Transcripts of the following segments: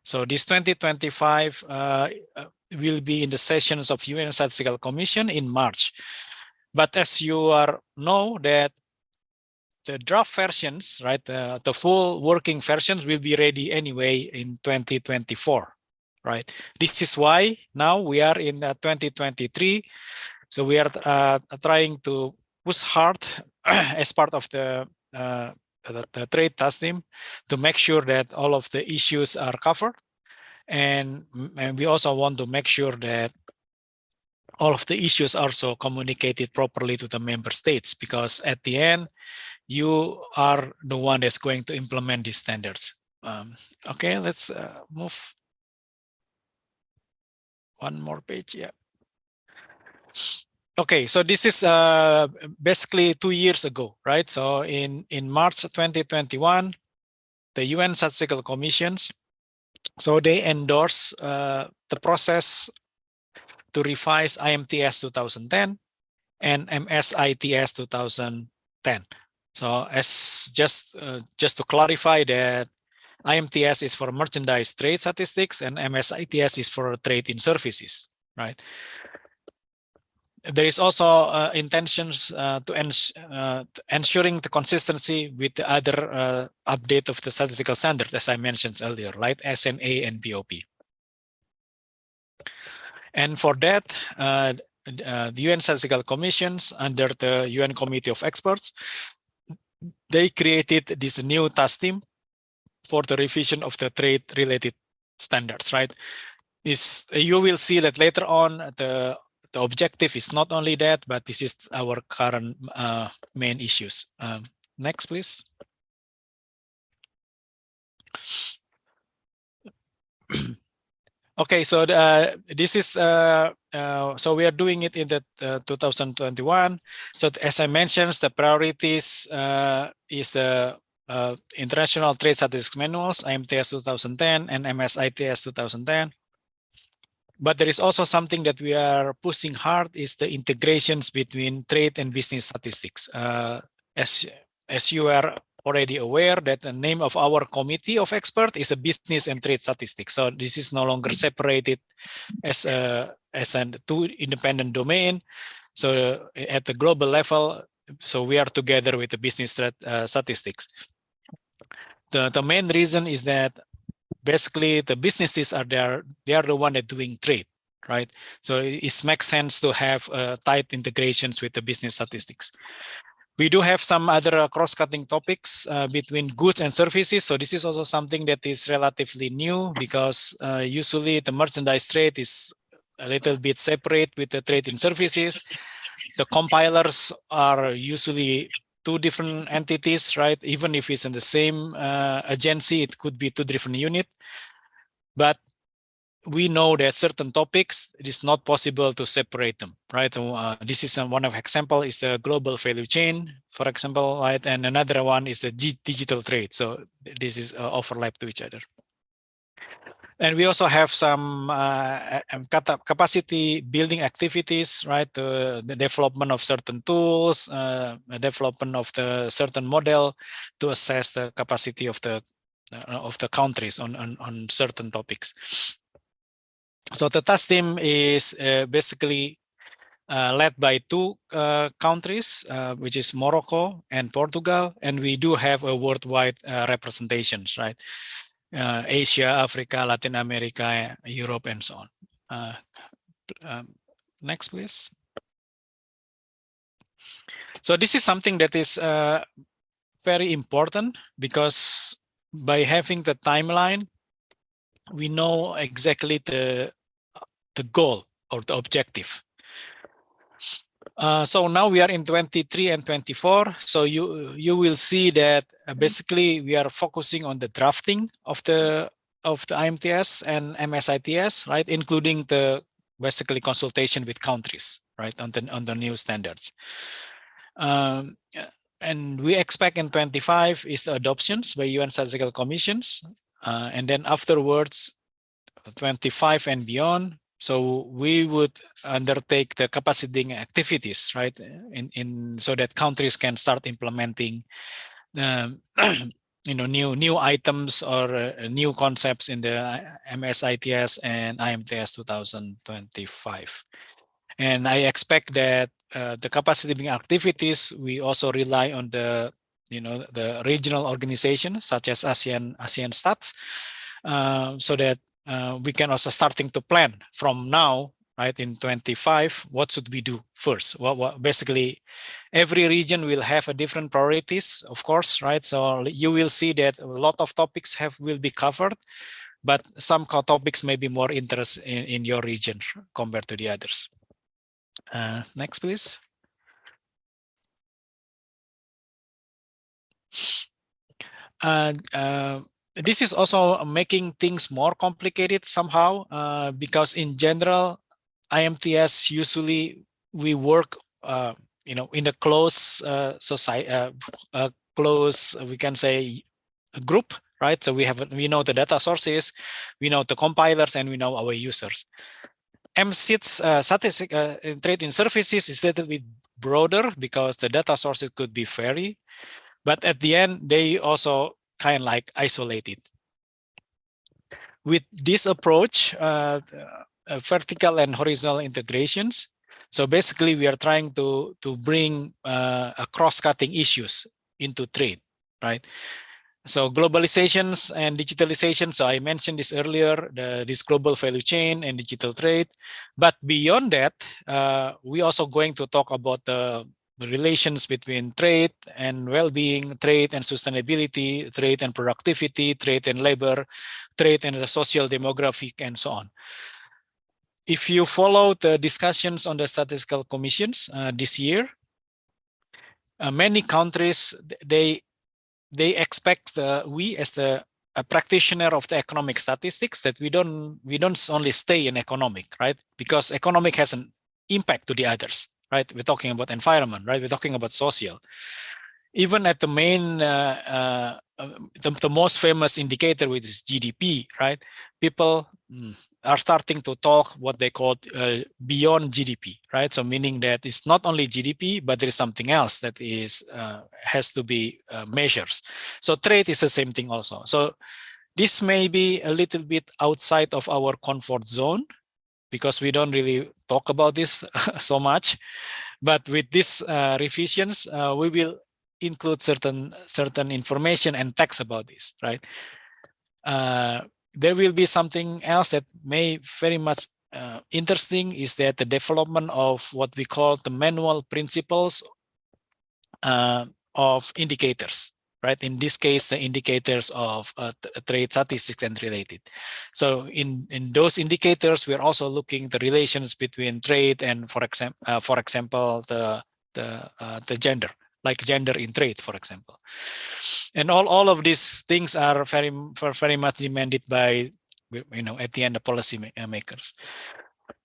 So this 2025 will be in the sessions of UN Statistical Commission in March. But as you know that the draft versions, right, the full working versions will be ready anyway in 2024, right? This is why now we are in 2023. So we are trying to push hard as part of the trade task team to make sure that all of the issues are covered. And we also want to make sure that all of the issues are also communicated properly to the member states, because at the end, you are the one that's going to implement these standards. Okay, let's move one more page. Yeah. Okay, so this is basically 2 years ago, right? So in March 2021, the UN Statistical Commissions, so they endorse the process to revise IMTS 2010 and MSITS 2010. So as just to clarify that IMTS is for merchandise trade statistics and MSITS is for trade in services, right? There is also intentions to ensuring the consistency with the other update of the statistical standard, as I mentioned earlier, right? SMA and BOP. And for that, the UN Statistical Commissions under the UN Committee of Experts, they created this new task team for the revision of the trade-related standards, right? You will see that later on the objective is not only that, but this is our current main issues. Next, please. Okay, so this is so we are doing it in the 2021. So as I mentioned, the priorities is the International Trade Statistics Manuals, IMTS 2010 and MSITS 2010. But there is also something that we are pushing hard is the integrations between trade and business statistics. As you are already aware that the name of our committee of experts is a business and trade statistics. So this is no longer separated as an two independent domain. So at the global level, so we are together with the business statistics. The main reason is that basically the businesses are there, they are the one that doing trade, right? So it makes sense to have tight integrations with the business statistics. We do have some other cross-cutting topics between goods and services. So this is also something that is relatively new because usually the merchandise trade is a little bit separate with the trade in services. The compilers are usually two different entities, right? Even if it's in the same agency, it could be two different units. But we know that certain topics, it is not possible to separate them, right? This is one of example is the global value chain, for example, right? And another one is the digital trade. So this is overlap to each other. And we also have some capacity building activities, right? The development of certain tools, the development of the certain model to assess the capacity of the countries on certain topics. So the task team is basically led by two countries, which is Morocco and Portugal, and we do have a worldwide representations, right? Asia, Africa, Latin America, Europe, and so on. Next, please. So this is something that is very important because by having the timeline, we know exactly the goal or the objective. So now we are in 23 and 24. So you will see that basically we are focusing on the drafting of the IMTS and MSITS, right, including the basically consultation with countries, right, on the new standards. And we expect in 25 is the adoptions by UN Statistical Commissions, and then afterwards, 25 and beyond. So we would undertake the capacity activities, right, so that countries can start implementing new items or new concepts in the MSITS and IMTS 2025. And I expect that the capacity building activities, we also rely on the the regional organizations such as ASEANstats, so that we can also starting to plan from now, right, in 25, what should we do first? What basically every region will have a different priorities, of course, right? So you will see that a lot of topics will be covered, but some topics may be more interest in your region compared to the others. Next, please. This is also making things more complicated somehow, because in general, IMTS usually we work, in a close society, close, we can say, a group, right? So we know the data sources, we know the compilers, and we know our users. MSITS statistic trade in services is a little bit broader because the data sources could be vary, but at the end they also kind of like isolated. With this approach, vertical and horizontal integrations. So basically, we are trying to bring a cross-cutting issues into trade, right? So globalizations and digitalization. So I mentioned this earlier, this global value chain and digital trade. But beyond that, we also going to talk about the relations between trade and well-being, trade and sustainability, trade and productivity, trade and labor, trade and the social demographic, and so on. If you follow the discussions on the statistical commissions this year, many countries, they expect we as a practitioner of the economic statistics that we don't only stay in economic, right? Because economic has an impact to the others, right? We're talking about environment, right? We're talking about social. Even at the main, the most famous indicator, which is GDP, right? People are starting to talk what they call beyond GDP, right? So meaning that it's not only GDP, but there is something else that is has to be measures. So trade is the same thing also. So this may be a little bit outside of our comfort zone because we don't really talk about this so much. But with these revisions, we will include certain information and text about this, right? There will be something else that may very much interesting is that the development of what we call the manual principles of indicators, right? In this case, the indicators of trade statistics and related. So in those indicators, we're also looking the relations between trade and, for example, the gender, like gender in trade, for example. And all of these things are very much demanded by, at the end, the policy makers.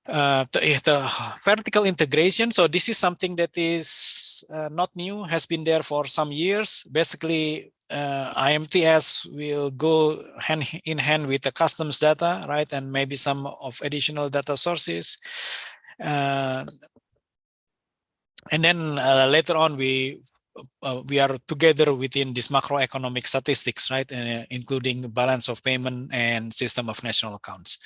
The vertical integration. So this is something that is not new, has been there for some years. Basically, IMTS will go hand in hand with the customs data, right? And maybe some of additional data sources. And then later on, we are together within this macroeconomic statistics, right? Including balance of payment and system of national accounts.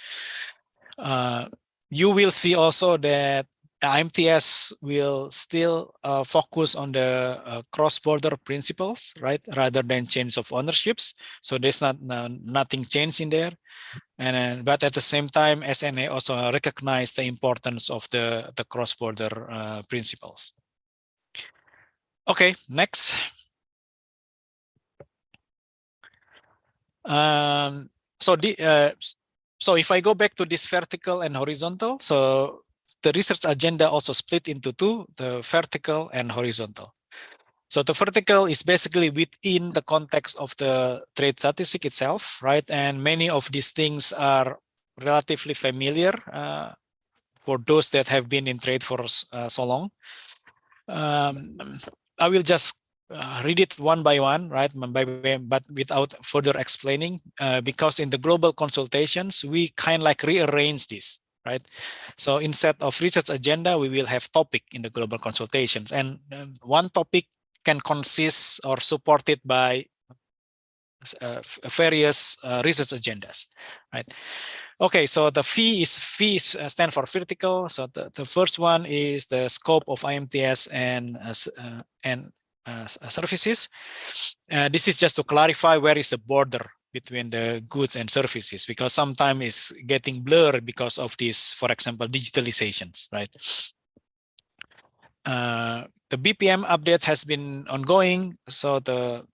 You will see also that IMTS will still focus on the cross-border principles, right, rather than change of ownerships. So there's nothing changed in there. And but at the same time, SNA also recognize the importance of the cross-border principles. Okay, next. So if I go back to this vertical and horizontal, so the research agenda also split into two, the vertical and horizontal. So the vertical is basically within the context of the trade statistic itself, right? And many of these things are relatively familiar for those that have been in trade for so long. I will just read it one by one, right? But without further explaining, because in the global consultations, we kind of like rearrange this, right? So instead of research agenda, we will have topic in the global consultations. And one topic can consist or supported by various research agendas, right? Okay, so the fees stand for vertical. So the first one is the scope of IMTS and services. This is just to clarify where is the border between the goods and services, because sometimes it's getting blurred because of this, for example, digitalizations, right? The BPM update has been ongoing. So the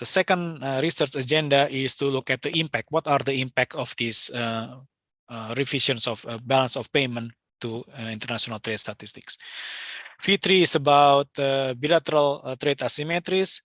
second research agenda is to look at the impact. What are the impact of these revisions of balance of payment to international trade statistics? V3 is about bilateral trade asymmetries.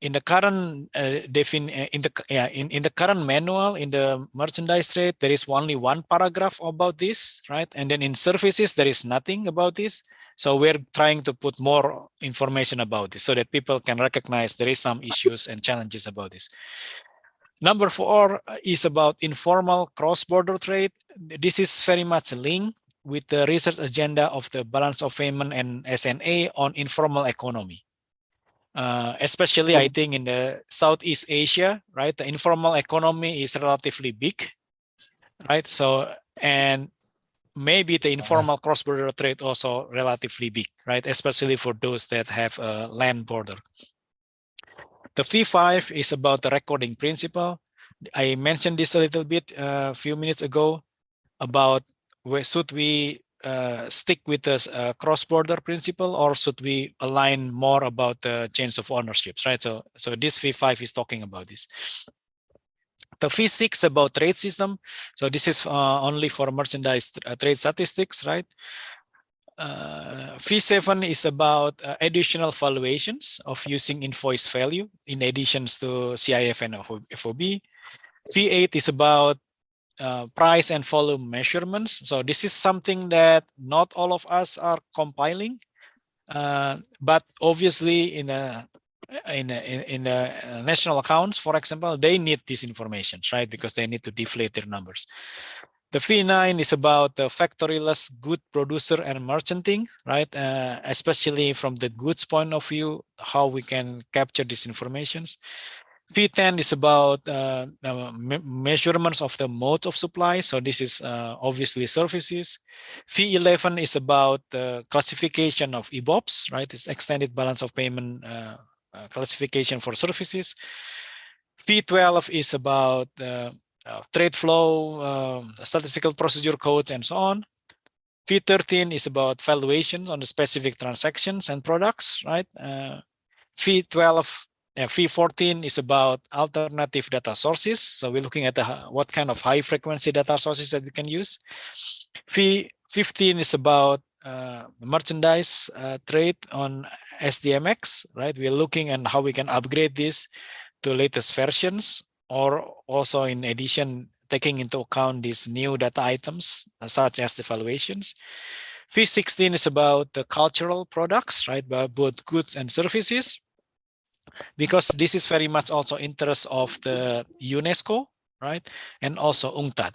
In the current in the current manual in the merchandise trade, there is only one paragraph about this, right? And then in services, there is nothing about this. So we're trying to put more information about this so that people can recognize there is some issues and challenges about this. Number 4 is about informal cross-border trade. This is very much linked with the research agenda of the balance of payment and SNA on informal economy. Especially I think in the Southeast Asia, right? The informal economy is relatively big, right? So, and maybe the informal cross-border trade also relatively big, right? Especially for those that have a land border. The V5 is about the recording principle. I mentioned this a little bit a few minutes ago about should we stick with this cross-border principle, or should we align more about the change of ownerships, right? So this V5 is talking about this. The V6 about trade system. So this is only for merchandise trade statistics, right? V7 is about additional valuations of using invoice value in addition to CIF and FOB. V8 is about price and volume measurements. So this is something that not all of us are compiling, but obviously in the national accounts, for example, they need these information, right? Because they need to deflate their numbers. The V9 is about the factoryless good producer and merchanting, right? Especially from the goods point of view, how we can capture these informations. V10 is about measurements of the modes of supply. So this is obviously services. V11 is about the classification of EBOPs, right? It's extended balance of payment classification for services. V12 is about trade flow, statistical procedure codes, and so on. V13 is about valuations on the specific transactions and products, right? V14 is about alternative data sources. So we're looking at what kind of high frequency data sources that we can use. V15 is about merchandise trade on SDMX, right? We're looking at how we can upgrade this to latest versions, or also in addition, taking into account these new data items such as the valuations. V16 is about the cultural products, right? Both goods and services, because this is very much also interest of the UNESCO, right? And also UNCTAD.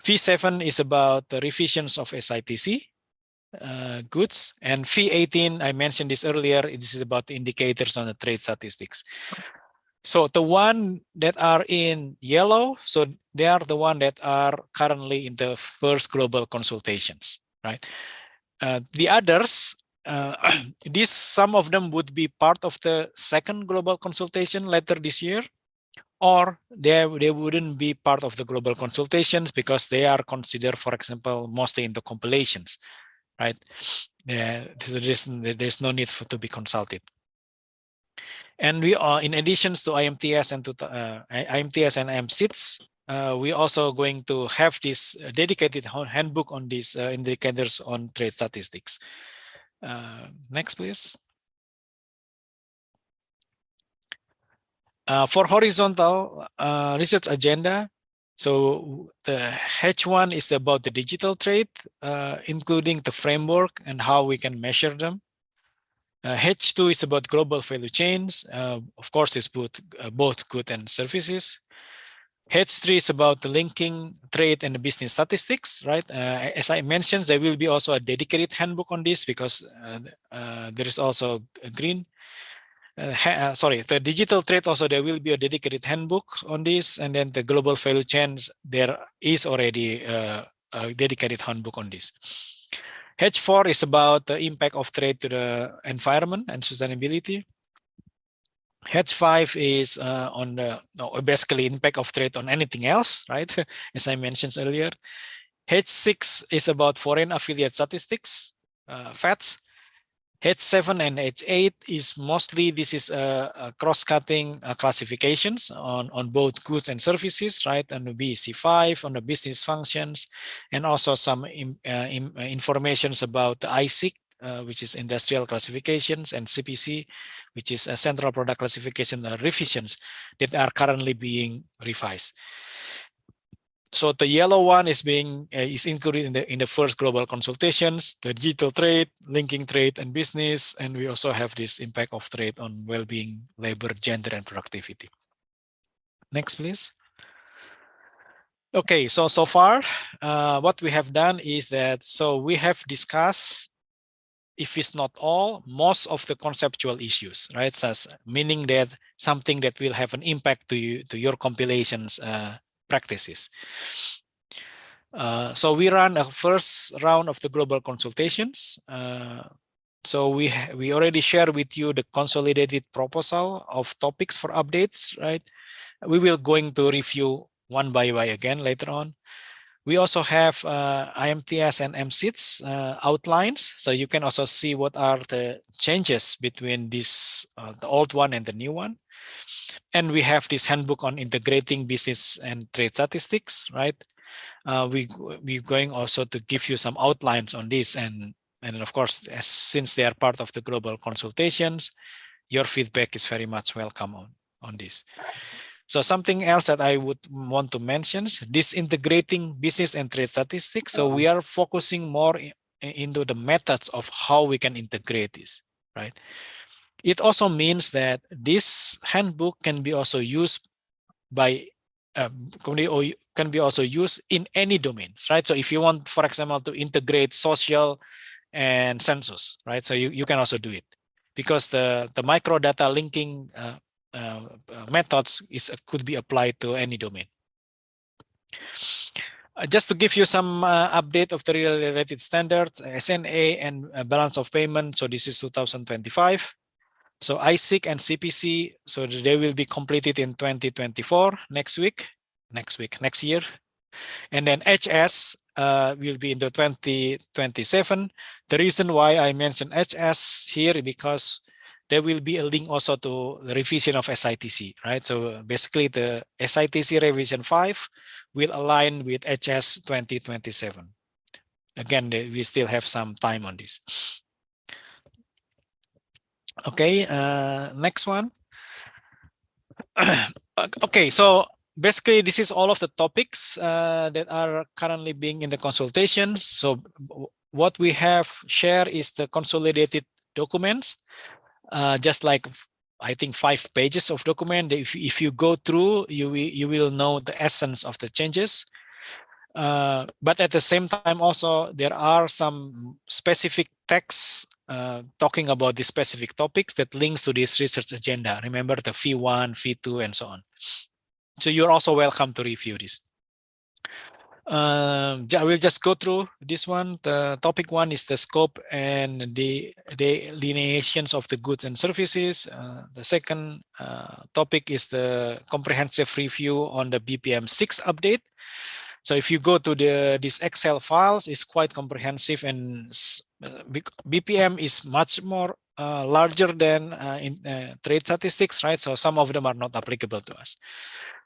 V7 is about the revisions of SITC goods. And V18, I mentioned this earlier, this is about the indicators on the trade statistics. So the one that are in yellow, so they are the one that are currently in the first global consultations, right? The others, some of them would be part of the second global consultation later this year, or they wouldn't be part of the global consultations because they are considered, for example, mostly in the compilations, right? There's no need to be consulted. And we are, in addition to IMTS and MSITS, we also going to have this dedicated handbook on these indicators on trade statistics. Next, please. For horizontal research agenda, so the H1 is about the digital trade, including the framework and how we can measure them. H2 is about global value chains. Of course, it's both goods and services. H3 is about the linking trade and the business statistics, right? As I mentioned, there will be also a dedicated handbook on this because there is also a green. sorry, the digital trade also, there will be a dedicated handbook on this, and then the global value chains, there is already a dedicated handbook on this. H4 is about the impact of trade to the environment and sustainability. H5 is on the basically impact of trade on anything else, right? As I mentioned earlier. H6 is about foreign affiliate statistics, FATS. H7 and H8 is mostly, this is cross-cutting classifications on both goods and services, right? On the BEC5, on the business functions, and also some informations about the ISIC, which is industrial classifications, and CPC, which is a central product classification revisions that are currently being revised. So the yellow one is being is included in the first global consultations, the digital trade, linking trade and business, and we also have this impact of trade on well-being, labor, gender, and productivity. Next, please. Okay, so far, what we have done is that, so we have discussed, if it's not all, most of the conceptual issues, right? So, meaning that something that will have an impact to you, to your compilations practices. So we run a first round of the global consultations. So we already shared with you the consolidated proposal of topics for updates, right? We will going to review one by one again later on. We also have IMTS and MSITS outlines, so you can also see what are the changes between this the old one and the new one. And we have this handbook on integrating business and trade statistics, right? We're going also to give you some outlines on this, and of course, since they are part of the global consultations, your feedback is very much welcome on this. So something else that I would want to mention, this integrating business and trade statistics. So we are focusing more into the methods of how we can integrate this, right? It also means that this handbook can be also used by can be also used in any domains, right? So if you want, for example, to integrate social and census, right? So you can also do it, because the microdata linking methods could be applied to any domain. Just to give you some update of the related standards, SNA and balance of payment. So this is 2025. So ISIC and CPC, so they will be completed in 2024, next year. And then HS will be in the 2027. The reason why I mentioned HS here, because there will be a link also to the revision of SITC, right? So basically the SITC revision 5 will align with HS 2027. Again, we still have some time on this. Okay, next one. Okay, so basically this is all of the topics that are currently being in the consultation. So what we have shared is the consolidated documents, just like I think 5 pages of document. If you go through, you will know the essence of the changes. But at the same time also, there are some specific texts talking about the specific topics that links to this research agenda. Remember the V1, V2, and so on. So you're also welcome to review this. I will just go through this one. The topic 1 is the scope and the delineations of the goods and services. The second topic is the comprehensive review on the BPM 6 update. So if you go to this Excel files, it's quite comprehensive, and BPM is much more larger than in trade statistics, right? So some of them are not applicable to us.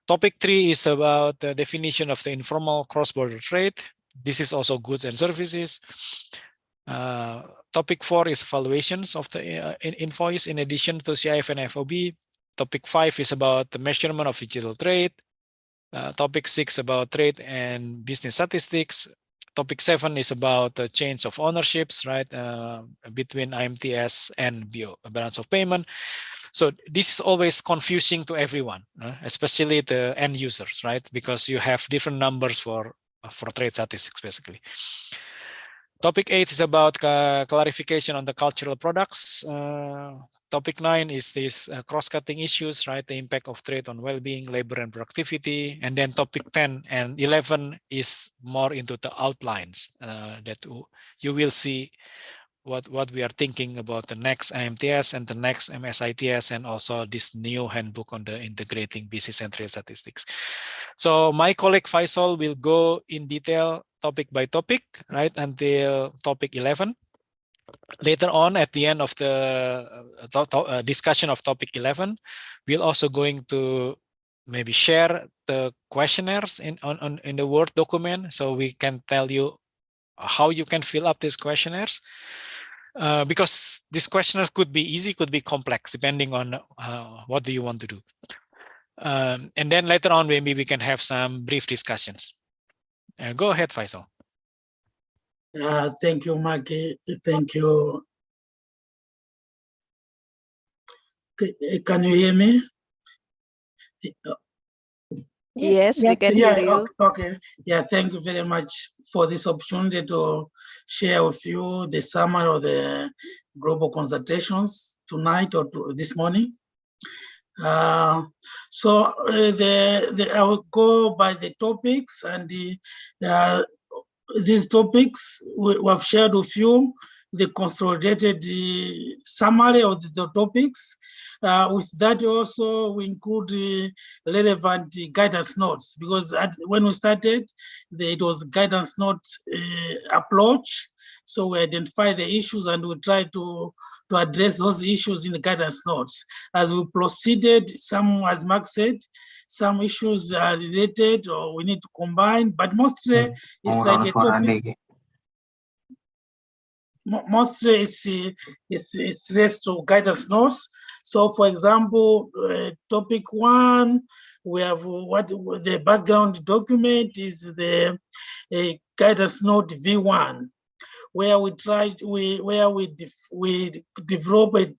Topic 3 is about the definition of the informal cross-border trade. This is also goods and services. Topic 4 is evaluations of the invoice in addition to CIF and FOB. Topic 5 is about the measurement of digital trade. Topic 6 about trade and business statistics. Topic 7 is about the change of ownerships, right, between IMTS and balance of payment. So this is always confusing to everyone, especially the end users, right? Because you have different numbers for trade statistics, basically. Topic 8 is about clarification on the cultural products. Topic 9 is this cross-cutting issues, right? The impact of trade on well-being, labor, and productivity. And then topic 10 and 11 is more into the outlines that you will see what we are thinking about the next IMTS and the next MSITS, and also this new handbook on the integrating business and trade statistics. So my colleague Faisal will go in detail topic by topic, right, until topic 11. Later on, at the end of the discussion of topic 11, we're also going to maybe share the questionnaires in the Word document, so we can tell you how you can fill up these questionnaires. Because this questionnaire could be easy, could be complex, depending on what do you want to do. And then later on, maybe we can have some brief discussions. Go ahead, Faisal. Thank you, Maki. Thank you. Can you hear me? Yes, we can hear you. Okay. Yeah, thank you very much for this opportunity to share with you the summary of the global consultations tonight or this morning. I will go by the topics, and these topics we have shared with you the consolidated summary of the topics. With that also we include relevant guidance notes, because when we started, it was guidance note approach. So we identify the issues and we try to address those issues in the guidance notes. As we proceeded, some, as Mark said, some issues are related or we need to combine, but mostly it's like a topic. Mostly it's related to guidance notes. So for example, topic 1, we have what the background document is the guidance note V1, where we develop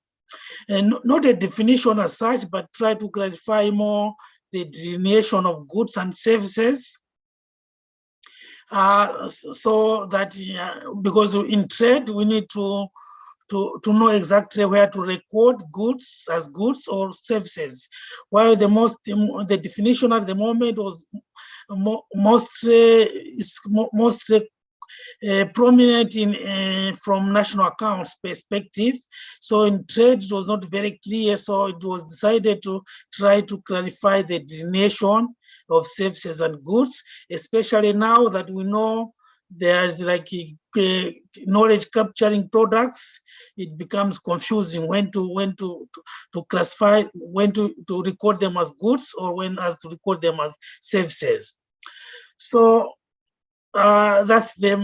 not a definition as such, but try to clarify more the delineation of goods and services. So that because in trade we need to know exactly where to record goods as goods or services, while the definition at the moment was mostly prominent in from national accounts perspective. So in trade it was not very clear, so it was decided to try to clarify the delineation of services and goods, especially now that we know there's like knowledge capturing products. It becomes confusing when to classify, when to record them as goods or when to record them as services. So that's the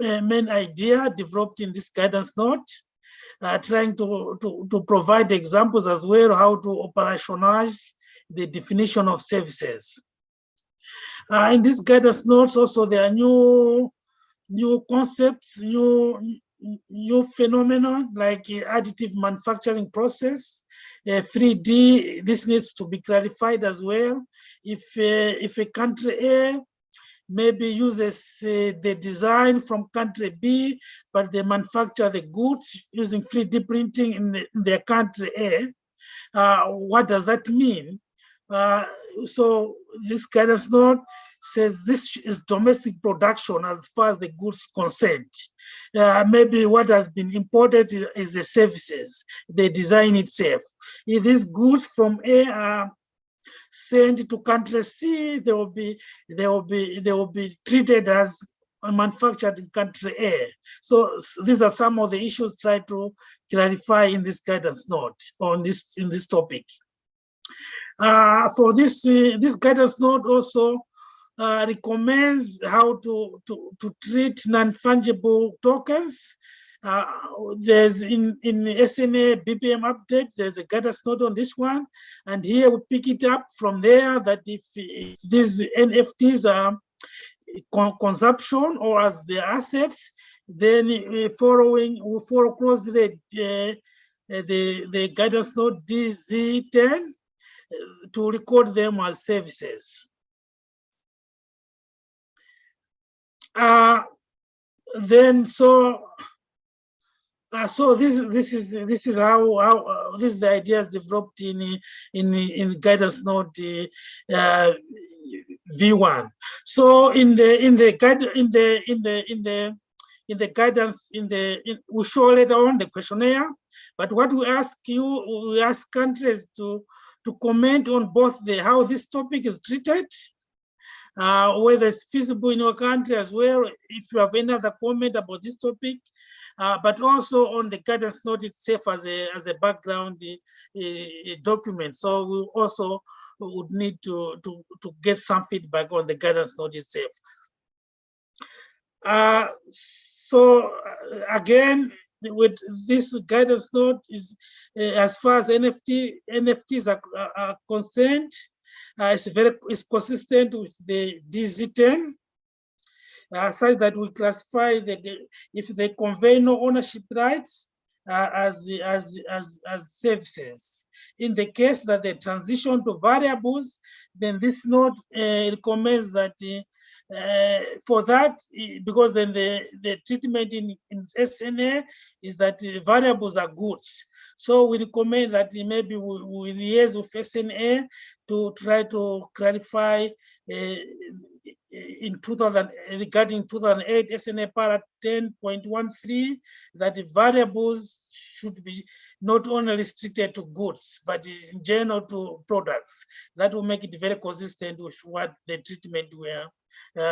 main idea developed in this guidance note, trying to provide examples as well how to operationalize the definition of services. In this guidance notes also there are new concepts, new phenomena like additive manufacturing process, 3D. This needs to be clarified as well. If a country A maybe uses the design from country B, but they manufacture the goods using 3D printing in their country A, what does that mean? So this guidance note says this is domestic production as far as the goods concerned. Maybe what has been imported is the services, the design itself. If these goods from A are sent to country C, they will be treated as manufactured in country A. So these are some of the issues tried to clarify in this guidance note on in this topic. For this guidance note also recommends how to treat non-fungible tokens. There's in SNA BPM update, there's a guidance note on this one, and here we pick it up from there that if these NFTs are consumption or as their assets, then we follow closely the guidance note DZ10 to record them as services. then so this is how this is the ideas developed in guidance note V1. So in the guidance we show later on the questionnaire, but what we ask countries to comment on both how this topic is treated, whether it's feasible in your country as well, if you have any other comment about this topic, but also on the guidance note itself as a background document. So we also would need to get some feedback on the guidance note itself. Again, with this guidance note is as far as NFTs are concerned, it's consistent with the DZ10, such that we classify if they convey no ownership rights as services. In the case that they transition to variables, then this note recommends that for that, because then the treatment in SNA is that variables are goods. So we recommend that maybe we liaise with SNA to try to clarify regarding 2008 SNA para 10.13 that the variables should be not only restricted to goods, but in general to products. That will make it very consistent with what the treatment were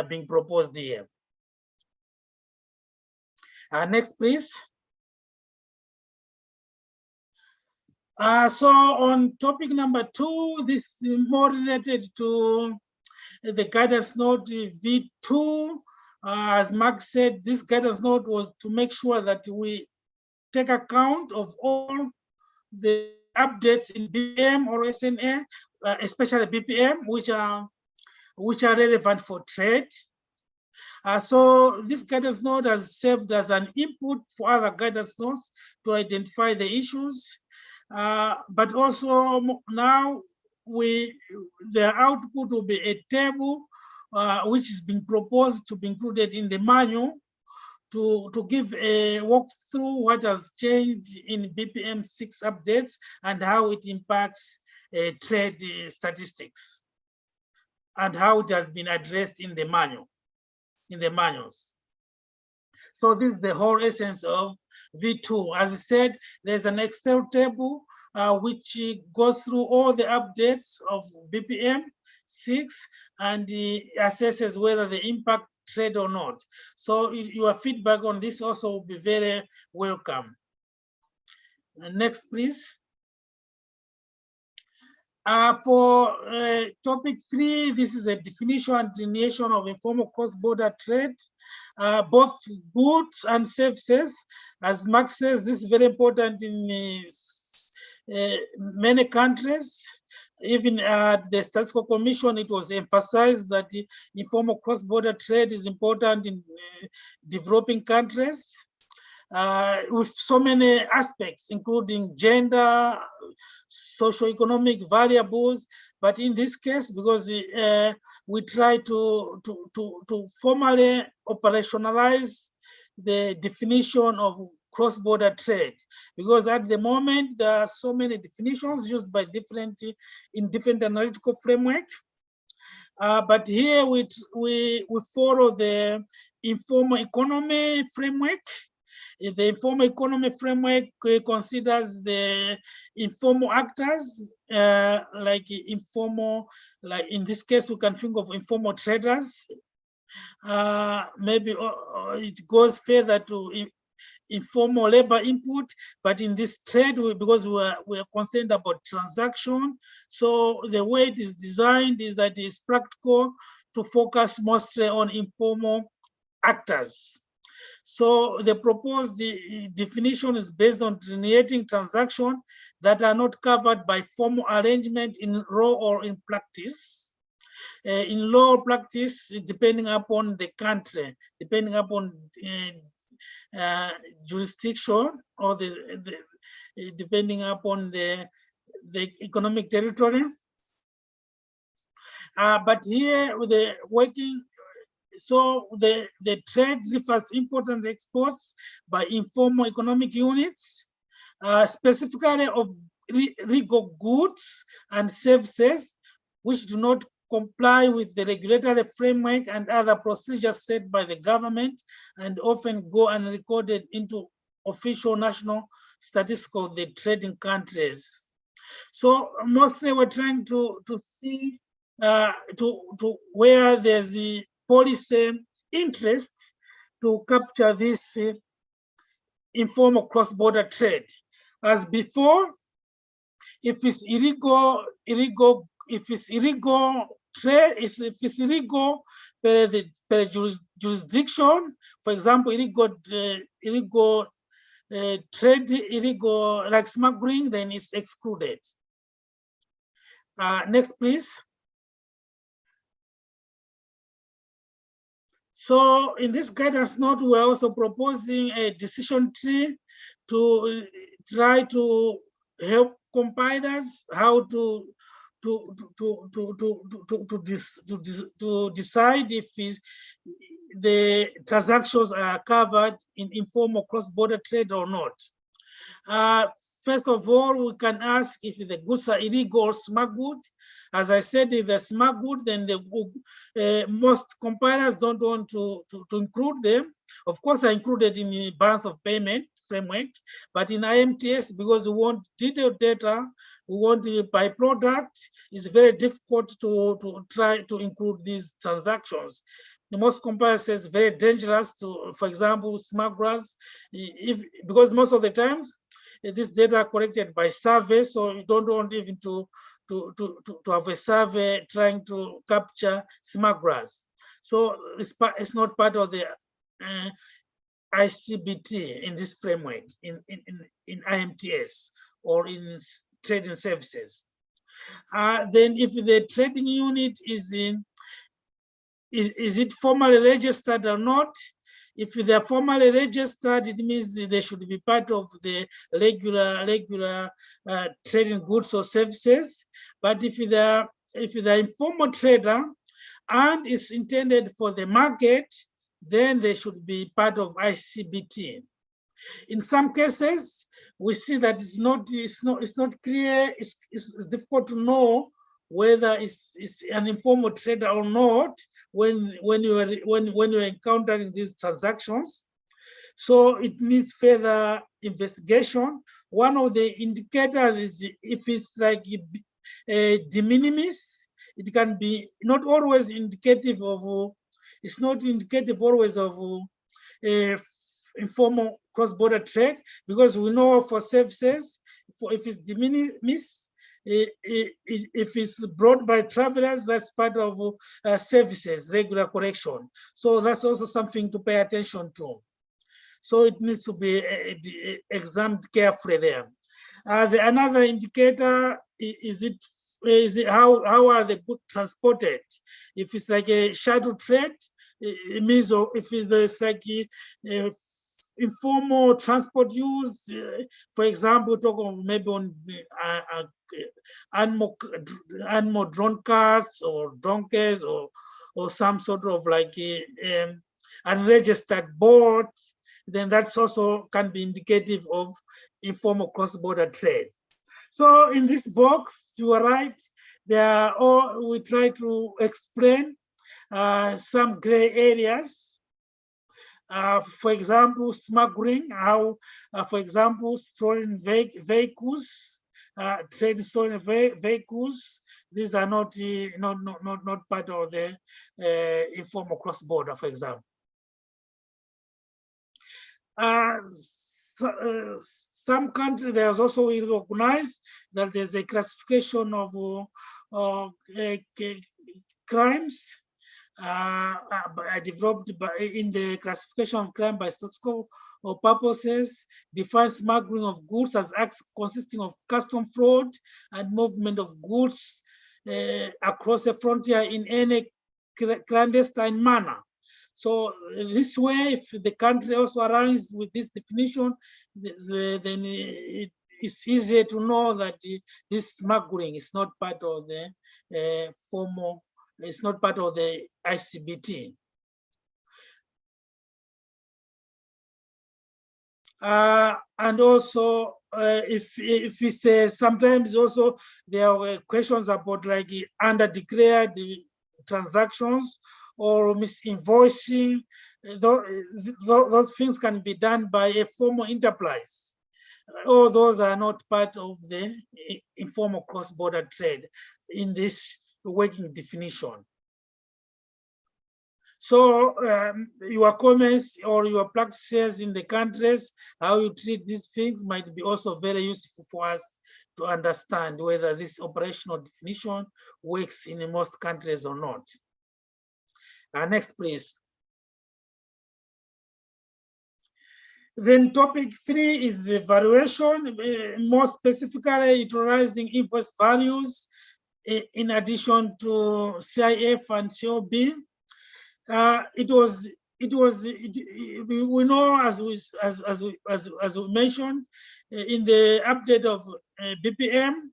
being proposed here. Next, please. So on topic number 2, this is more related to the guidance note V2. As Mark said, this guidance note was to make sure that we take account of all the updates in BPM or SNA, especially BPM, which are relevant for trade. So this guidance note has served as an input for other guidance notes to identify the issues. But also now the output will be a table which is being proposed to be included in the manual to give a walkthrough what has changed in BPM 6 updates and how it impacts trade statistics and how it has been addressed in the manuals. So this is the whole essence of V2. As I said, there's an Excel table which goes through all the updates of BPM 6 and assesses whether they impact trade or not. So your feedback on this also will be very welcome. Next, please. For topic 3, this is a definition and delineation of informal cross-border trade, both goods and services. As Mark says, this is very important in many countries. Even at the Statistical Commission, it was emphasized that the informal cross-border trade is important in developing countries with so many aspects, including gender, socioeconomic variables. But in this case, because we try to formally operationalize the definition of cross-border trade, because at the moment there are so many definitions used by different analytical framework. But here we follow the informal economy framework. The informal economy framework considers the informal actors, like in this case, we can think of informal traders. Maybe it goes further to informal labor input, but in this trade, because we're concerned about transaction, so the way it is designed is that it's practical to focus mostly on informal actors. So the proposed definition is based on delineating transactions that are not covered by formal arrangement in law or in practice. In law or practice, depending upon the country, depending upon jurisdiction, or depending upon the economic territory. But here with the working so the trade refers to import and exports by informal economic units, specifically of legal goods and services which do not comply with the regulatory framework and other procedures set by the government and often go unrecorded into official national statistical of the trading countries. So mostly we're trying to see to where there's the policy interest to capture this informal cross-border trade. As before, if it's illegal trade, if it's illegal per jurisdiction, for example, illegal trade, illegal like smuggling, then it's excluded. Next, please. So in this guidance note, we're also proposing a decision tree to try to help compilers how to decide if the transactions are covered in informal cross-border trade or not. First of all, we can ask if the goods are illegal or smuggled. As I said, if they're smuggled, then most compilers don't want to include them. Of course, they're included in the balance of payment framework, but in IMTS, because we want detailed data, we want the byproduct, it's very difficult to try to include these transactions. The most compilers say it's very dangerous to, for example, smugglers, because most of the times, this data are collected by survey, so you don't want even to have a survey trying to capture smugglers. So it's not part of the ICBT in this framework, in IMTS or in trading services. Then if the trading unit is it formally registered or not? If they're formally registered, it means they should be part of the regular trading goods or services. But if they're informal trader and is intended for the market, then they should be part of ICBT. In some cases, we see that it's not clear. It's difficult to know whether it's an informal trader or not when you're encountering these transactions. So it needs further investigation. One of the indicators is if it's like a de minimis, it can be not always indicative of, it's not indicative always of informal cross-border trade, because we know for services, if it's de minimis, if it's brought by travelers, that's part of services, regular collection. So that's also something to pay attention to. So it needs to be examined carefully there. Another indicator is how are the goods transported? If it's like a shuttle trade, it means if there's like informal transport use, for example, talk of maybe on animal drawn carts or donkeys or some sort of like unregistered boat, then that's also can be indicative of informal cross-border trade. So in this box, you are right, we try to explain some gray areas. For example, smuggling, how, for example, stolen vehicles, trade stolen vehicles, these are not part of the informal cross-border, for example. Some countries, there's also recognized that there's a classification of crimes developed in the classification of crime by statistical purposes, defines smuggling of goods as acts consisting of custom fraud and movement of goods across a frontier in any clandestine manner. So this way, if the country also aligns with this definition, then it's easier to know that this smuggling is not part of the formal, it's not part of the ICBT. And also, if we say sometimes also there were questions about like under-declared transactions or misinvoicing. Those things can be done by a formal enterprise. All those are not part of the informal cross-border trade in this working definition. So your comments or your practices in the countries, how you treat these things might be also very useful for us to understand whether this operational definition works in most countries or not. Next, please. Then topic 3 is the valuation, more specifically utilizing invoice values in addition to CIF and COB. We know, as we mentioned in the update of BPM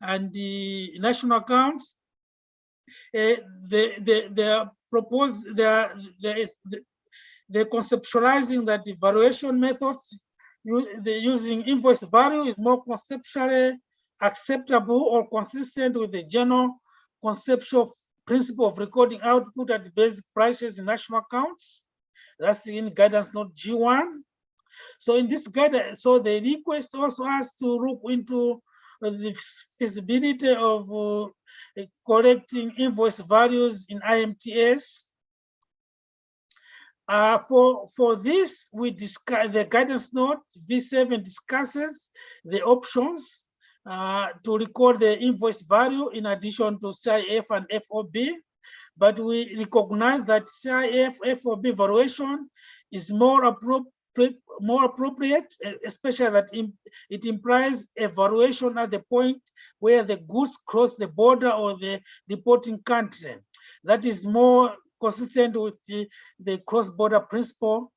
and the national accounts, they're conceptualizing that the valuation methods using invoice value is more conceptually acceptable or consistent with the general conceptual principle of recording output at the basic prices in national accounts. That's in guidance note G1. So in this guidance, so the request also has to look into the feasibility of collecting invoice values in IMTS. For this, we discuss the guidance note V7 discusses the options to record the invoice value in addition to CIF and FOB, but we recognize that CIF FOB valuation is more appropriate, especially that it implies a valuation at the point where the goods cross the border or the deporting country. That is more consistent with the cross-border principle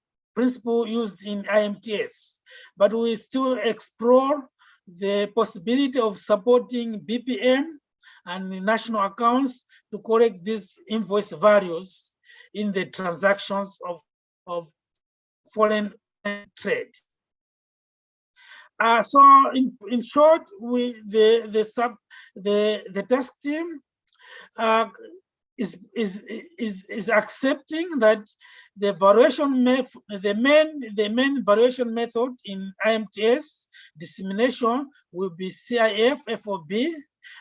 used in IMTS. But we still explore the possibility of supporting BPM and the national accounts to correct these invoice values in the transactions of foreign trade. So in short, the task team is accepting that the valuation method, the main valuation method in IMTS dissemination will be CIF FOB,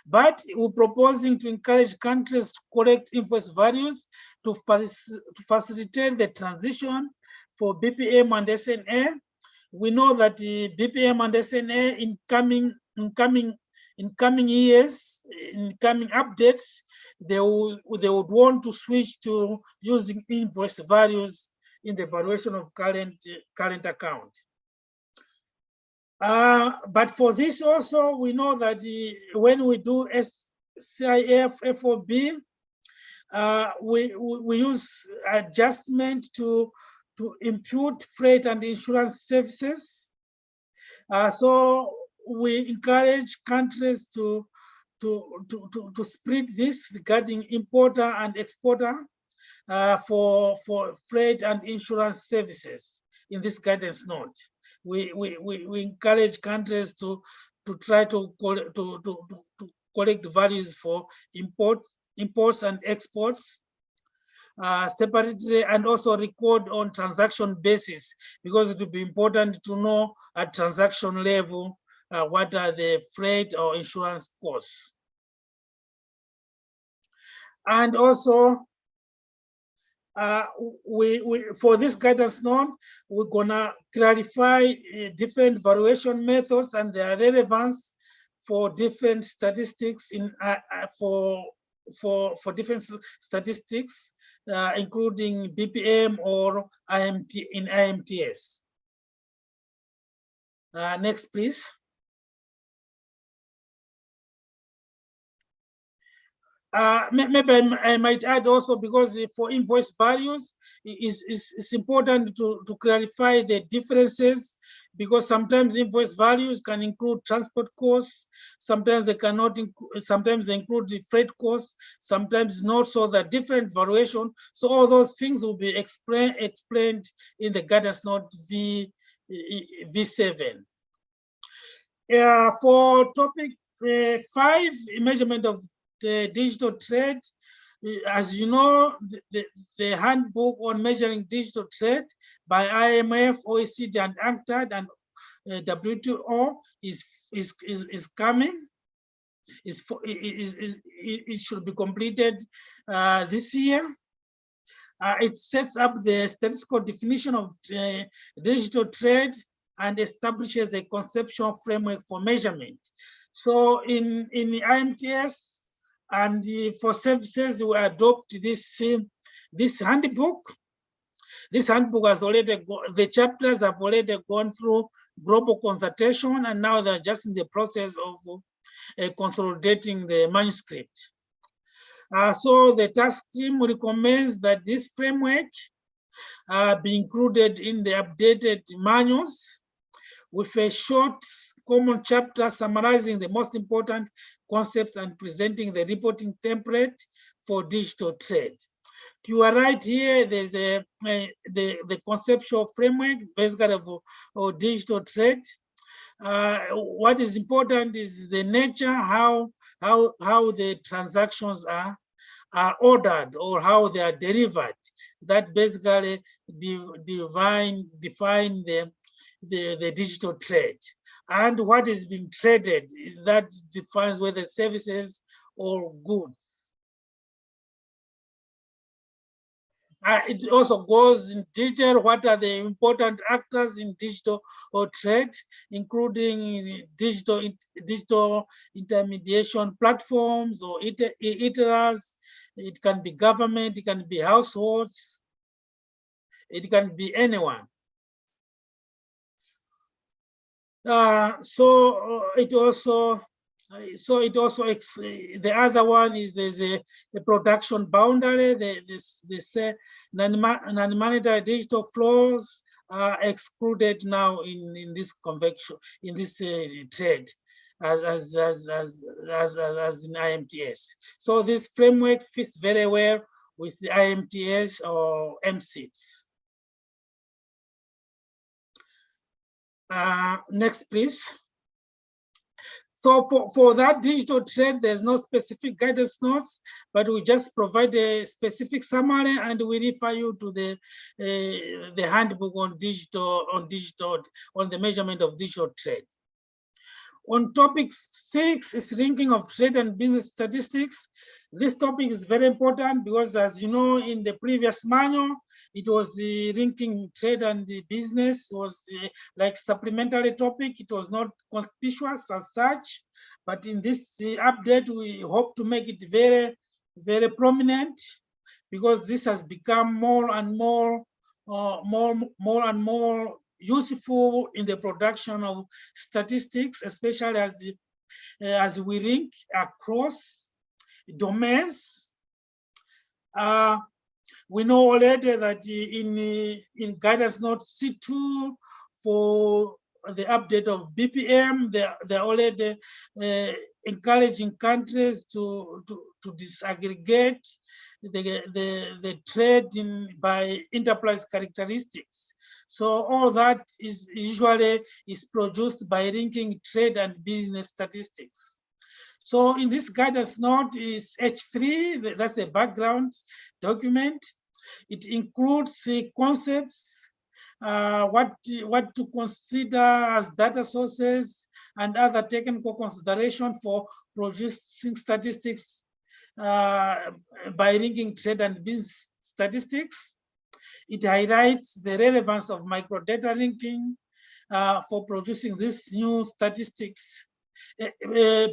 but we're proposing to encourage countries to correct invoice values to facilitate the transition for BPM and SNA. We know that the BPM and SNA in coming years, in coming updates, they would want to switch to using invoice values in the valuation of current account. But for this also, we know that when we do CIF FOB, we use adjustment to impute freight and insurance services. So we encourage countries to split this regarding importer and exporter for freight and insurance services in this guidance note. We encourage countries to try to collect values for imports and exports separately, and also record on transaction basis, because it will be important to know at transaction level what are the freight or insurance costs. And also, for this guidance note, we're gonna clarify different valuation methods and their relevance for different statistics for different statistics, including BPM or in IMTS. Next, please. Maybe I might add also, because for invoice values, it's important to clarify the differences, because sometimes invoice values can include transport costs, sometimes they cannot, sometimes they include the freight costs, sometimes not, so the different valuation. So all those things will be explained in the guidance note V7. For topic 5, measurement of the digital trade. As you know, the handbook on measuring digital trade by IMF, OECD, and UNCTAD and WTO is coming. It should be completed this year. It sets up the statistical definition of digital trade and establishes a conceptual framework for measurement. So in IMTS and for services, we adopt this handbook. This handbook has already the chapters have already gone through global consultation, and now they're just in the process of consolidating the manuscript. So the task team recommends that this framework be included in the updated manuals with a short common chapter summarizing the most important concepts and presenting the reporting template for digital trade. To your right here, there's the conceptual framework basically of digital trade. What is important is the nature, how the transactions are ordered or how they are delivered. That basically define the digital trade. And what is being traded, that defines whether services or goods. It also goes in detail what are the important actors in digital or trade, including digital intermediation platforms or iterators. It can be government, it can be households, it can be anyone. The other one is there's a production boundary. They say non-monetary digital flows are excluded now in this convention, in this trade, as in IMTS. So this framework fits very well with the IMTS or MSITS. Next, please. So for that digital trade, there's no specific guidance notes, but we just provide a specific summary and we refer you to the handbook on the measurement of digital trade. On topic 6 is linking of trade and business statistics. This topic is very important because, as you know, in the previous manual, it was the linking trade and the business was like supplementary topic. It was not conspicuous as such, but in this update, we hope to make it very, very prominent because this has become more and more useful in the production of statistics, especially as we link across domains. We know already that in guidance note C2 for the update of BPM, they're already encouraging countries to disaggregate the trade by enterprise characteristics. So all that is usually produced by linking trade and business statistics. So in this guidance note is H3, that's the background document. It includes concepts, what to consider as data sources and other technical consideration for producing statistics by linking trade and business statistics. It highlights the relevance of microdata linking for producing these new statistics.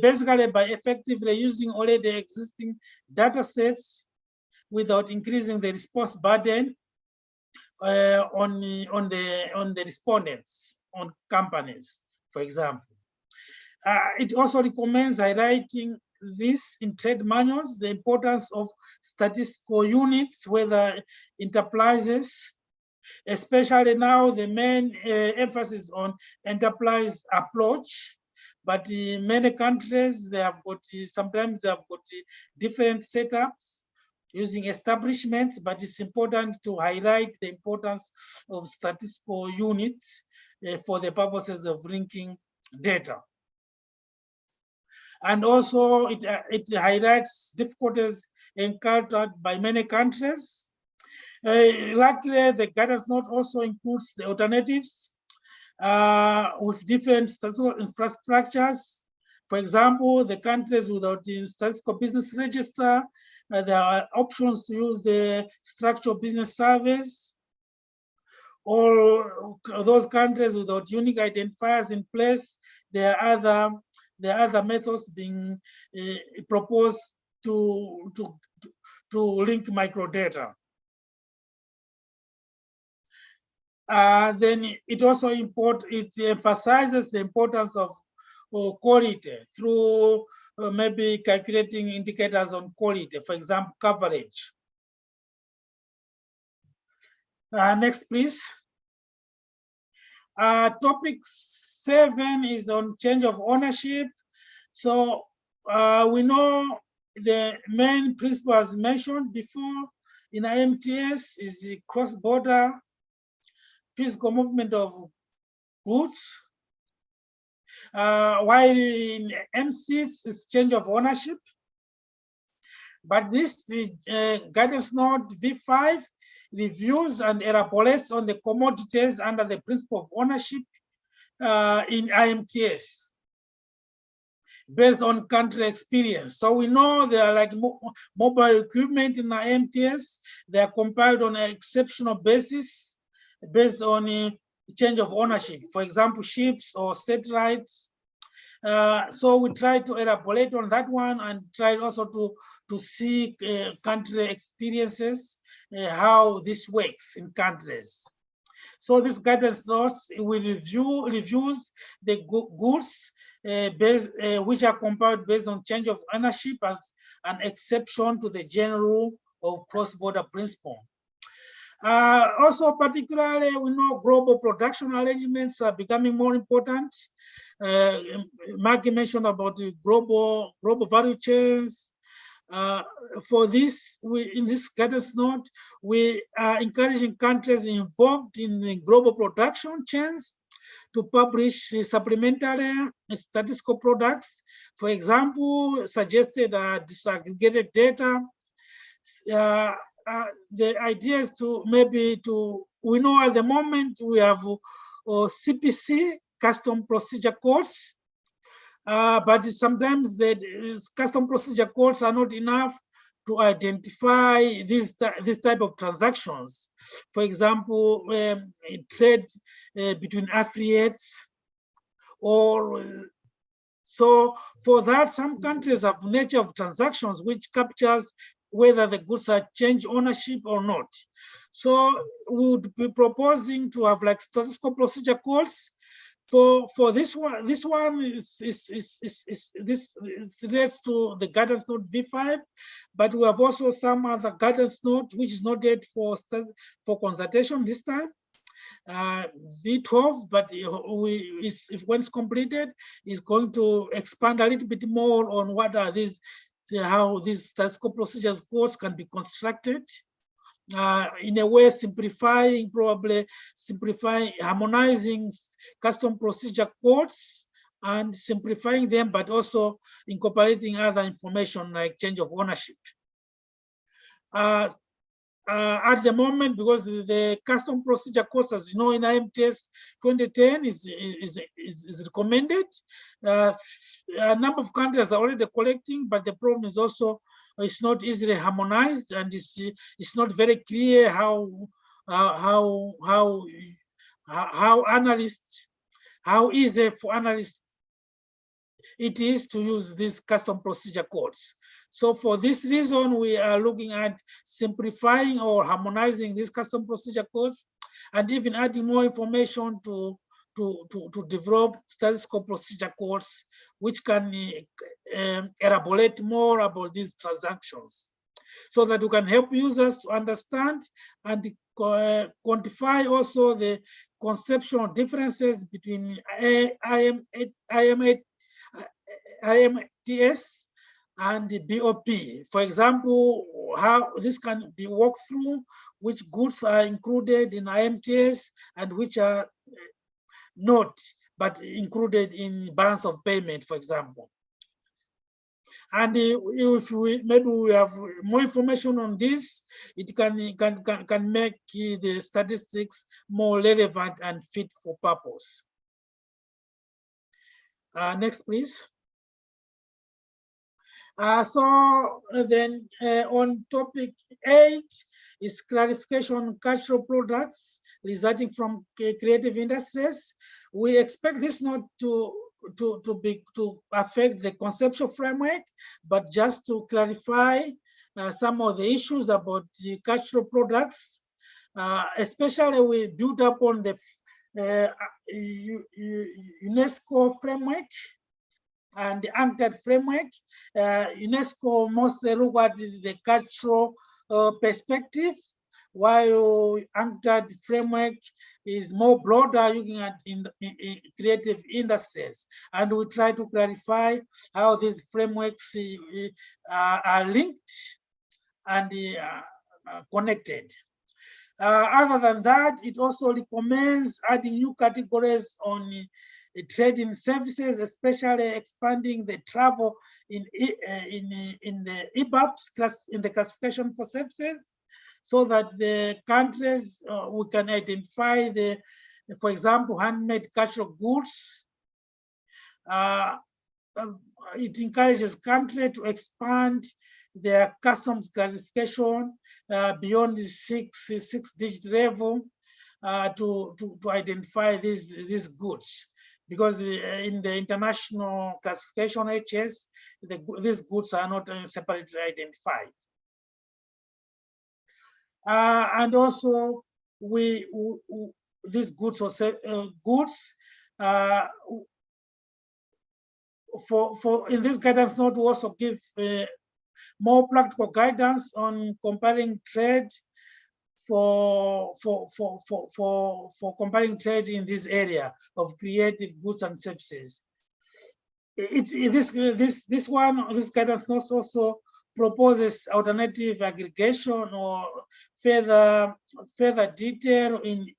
Basically by effectively using already existing data sets without increasing the response burden on the respondents, on companies, for example. It also recommends highlighting this in trade manuals, the importance of statistical units, whether enterprises, especially now the main emphasis on enterprise approach. But in many countries, they have got, sometimes they have got different setups using establishments, but it's important to highlight the importance of statistical units for the purposes of linking data. And also it highlights difficulties encountered by many countries. Luckily, the guidance note also includes the alternatives with different statistical infrastructures. For example, the countries without the statistical business register, there are options to use the structural business service, or those countries without unique identifiers in place. There are other methods being proposed to link microdata. Then it also emphasizes the importance of quality through maybe calculating indicators on quality, for example, coverage. Next, please. Topic 7 is on change of ownership. So we know the main principle as mentioned before in IMTS is the cross-border physical movement of goods, while in MSITS is change of ownership. But this guidance note V5 reviews and elaborates on the commodities under the principle of ownership in IMTS based on country experience. So we know there are like mobile equipment in IMTS. They are compiled on an exceptional basis based on a change of ownership. For example, ships or satellites. So we try to elaborate on that one and try also to see country experiences, how this works in countries. So this guidance notes will reviews the goods which are compiled based on change of ownership as an exception to the general rule of cross-border principle. Also, particularly, we know global production arrangements are becoming more important. Maggie mentioned about the global value chains. For this, in this guidance note, we are encouraging countries involved in the global production chains to publish supplementary statistical products. For example, suggested disaggregated data. The idea is we know at the moment we have CPC, custom procedure codes, but sometimes the custom procedure codes are not enough to identify this type of transactions. For example, trade between affiliates, or so for that, some countries have nature of transactions which captures whether the goods are change ownership or not. So we would be proposing to have like statistical procedure codes for this one. This one this relates to the guidance note V5, but we have also some other guidance note which is not yet for consultation this time. V12, but if once completed, is going to expand a little bit more on what are these, how these statistical procedures codes can be constructed. In a way, probably simplifying, harmonizing custom procedure codes and simplifying them, but also incorporating other information like change of ownership. At the moment, because the custom procedure codes, as you know, in IMTS 2010 is recommended. A number of countries are already collecting, but the problem is also it's not easily harmonized, and it's not very clear how easy for analysts it is to use these custom procedure codes. So for this reason, we are looking at simplifying or harmonizing these custom procedure codes, and even adding more information to develop statistical procedure codes, which can elaborate more about these transactions, so that we can help users to understand and quantify also the conceptual differences between IMTS and the BOP. For example, how this can be walked through, which goods are included in IMTS and which are not, but included in balance of payment, for example. And if maybe we have more information on this, it can make the statistics more relevant and fit for purpose. Next, please. So then on topic 8 is clarification on cultural products resulting from creative industries. We expect this not to affect the conceptual framework, but just to clarify some of the issues about the cultural products, especially we built up on the UNESCO framework and the UNCTAD framework. UNESCO mostly look at the cultural perspective, while UNCTAD framework is more broader, looking at in creative industries. And we try to clarify how these frameworks are linked and connected. Other than that, it also recommends adding new categories on trade in services, especially expanding the travel in the EBAPS in the classification for services, so that the countries we can identify the, for example, handmade cultural goods. It encourages countries to expand their customs classification beyond the six-digit level to identify these goods. Because in the international classification HS, these goods are not separately identified. And also, these goods in this guidance note, we also give more practical guidance on comparing trade for comparing trade in this area of creative goods and services. This guidance note also proposes alternative aggregation or further detail in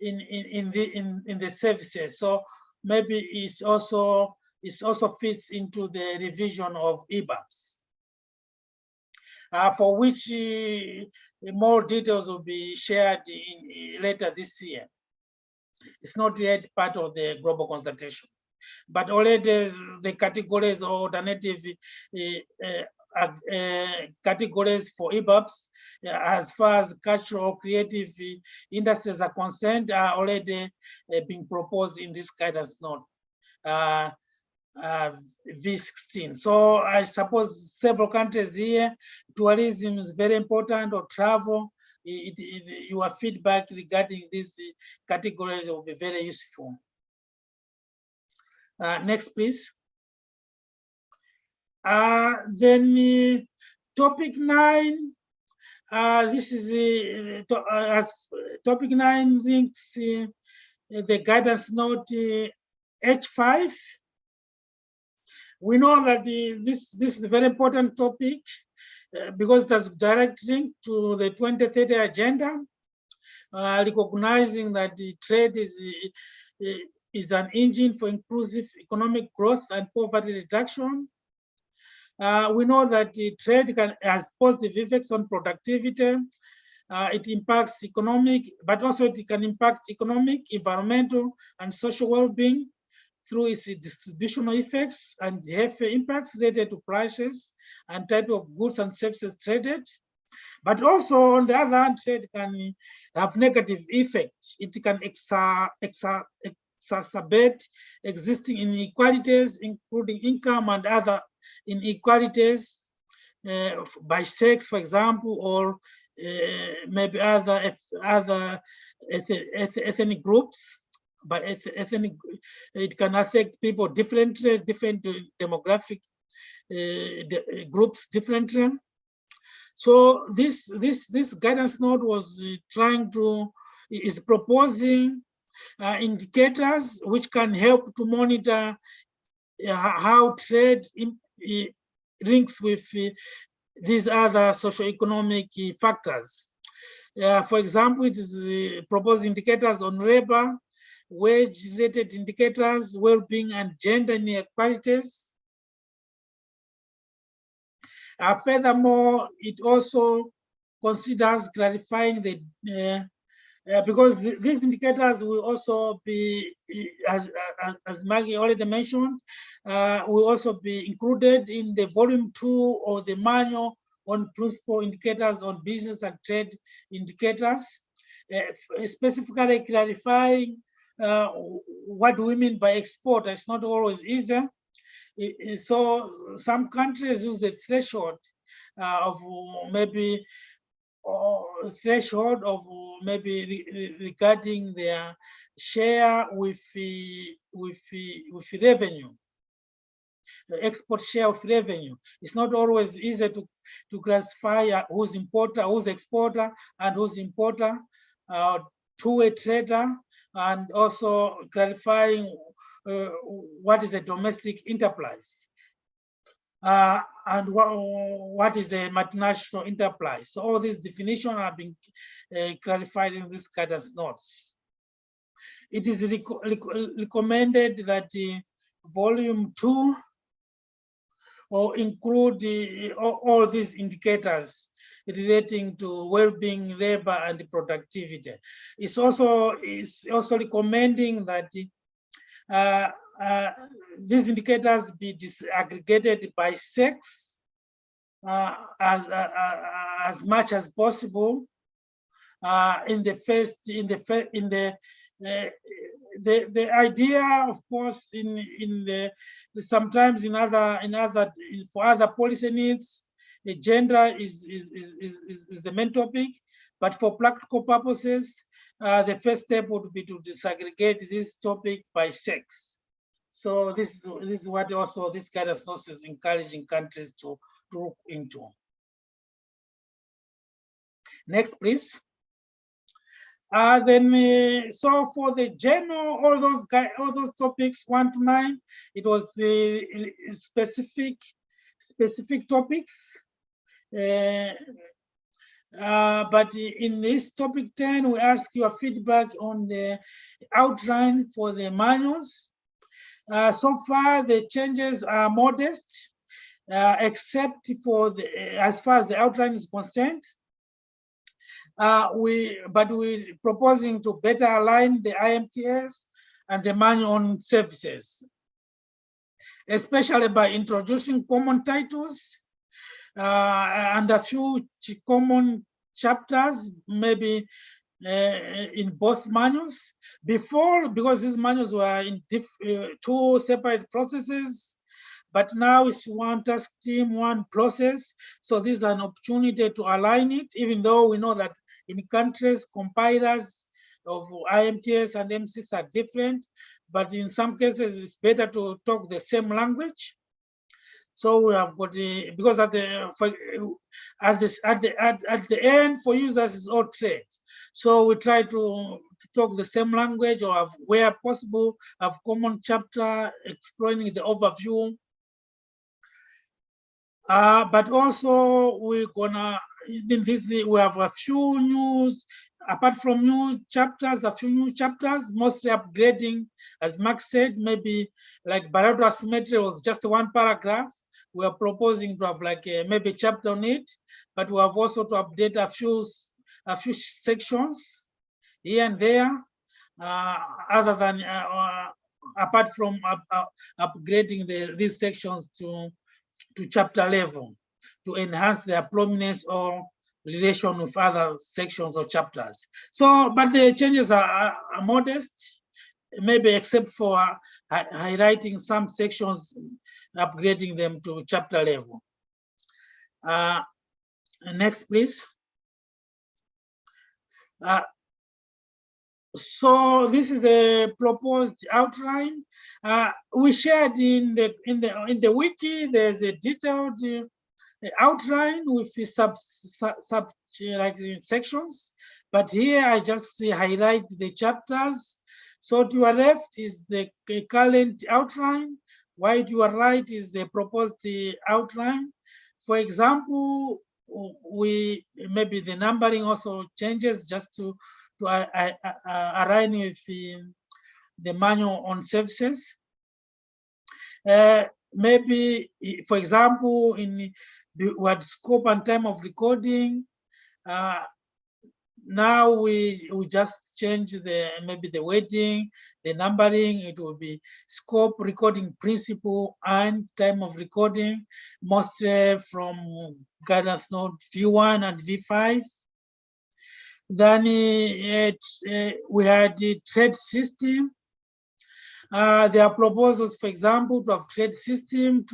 the services. So maybe it also fits into the revision of EBAPS, for which more details will be shared later this year. It's not yet part of the global consultation, but already the categories or alternative categories for EBAPS, as far as cultural creative industries are concerned, are already being proposed in this guidance note. V16. So I suppose several countries here, tourism is very important, or travel. Your feedback regarding these categories will be very useful. Next, please. Then topic 9. This is topic 9 links the guidance note H5. We know that this is a very important topic because it has direct link to the 2030 agenda, recognizing that the trade is an engine for inclusive economic growth and poverty reduction. We know that the trade has positive effects on productivity. It impacts economic, but also it can impact economic, environmental, and social well-being through its distributional effects and health impacts related to prices and type of goods and services traded. But also, on the other hand, trade can have negative effects. It can exacerbate existing inequalities, including income and other inequalities by sex, for example, or maybe other ethnic groups. But it can affect people differently, different demographic groups differently. So this guidance note is proposing indicators which can help to monitor how trade links with these other socioeconomic factors. For example, it is proposed indicators on labor, wage-related indicators, well-being and gender inequalities. Furthermore, it also considers clarifying the because these indicators will also be, as Maggie already mentioned, will also be included in the volume 2 of the manual on principal indicators on business and trade indicators, specifically clarifying what do we mean by export. It's not always easy. So some countries use the threshold of maybe regarding their share with revenue, the export share of revenue. It's not always easy to classify who's importer, who's exporter, and who's importer, two-way trader, and also clarifying what is a domestic enterprise. And what is a multinational enterprise. So all these definitions are being clarified in this guidance notes. It is recommended that volume 2 or include all these indicators relating to well-being, labor, and productivity. It's also recommending that these indicators be disaggregated by sex as much as possible. The idea, of course, sometimes for other policy needs, gender is the main topic, but for practical purposes, the first step would be to disaggregate this topic by sex. So this is what also this guidance notes is encouraging countries to look into. Next, please. So for the general, all those topics 1 to 9, it was specific topics. But in this topic 10, we ask your feedback on the outline for the manuals. So far, the changes are modest, except for as far as the outline is concerned. But we're proposing to better align the IMTS and the manual on services, especially by introducing common titles and a few common chapters, maybe in both manuals. Before, because these manuals were in 2 separate processes, but now it's one task team, one process. So this is an opportunity to align it, even though we know that in countries, compilers of IMTS and MSITS are different, but in some cases it's better to talk the same language. So we have got because at the end for users is all trade. So we try to talk the same language, or have, where possible, have common chapter explaining the overview. But also we're gonna, in this, we have a few news, apart from new chapters, a few new chapters, mostly upgrading, as Mark said, maybe like bilateral asymmetry was just 1 paragraph. We are proposing to have like maybe a chapter on it, but we have also to update a few sections here and there, other than apart from upgrading these sections to chapter level to enhance their prominence or relation with other sections or chapters. So, but the changes are modest, maybe except for highlighting some sections, upgrading them to chapter level. Next, please. So this is the proposed outline. We shared in the wiki. There's a detailed outline with the sub sections, but here I just highlight the chapters. So to your left is the current outline, while to your right is the proposed outline. For example, we maybe the numbering also changes just to align with the manual on services. Maybe, for example, in the what scope and time of recording. Now we just change maybe the wording, the numbering. It will be scope, recording principle, and time of recording, mostly from guidance note V1 and V5. Then we had the trade system. There are proposals, for example, to have trade system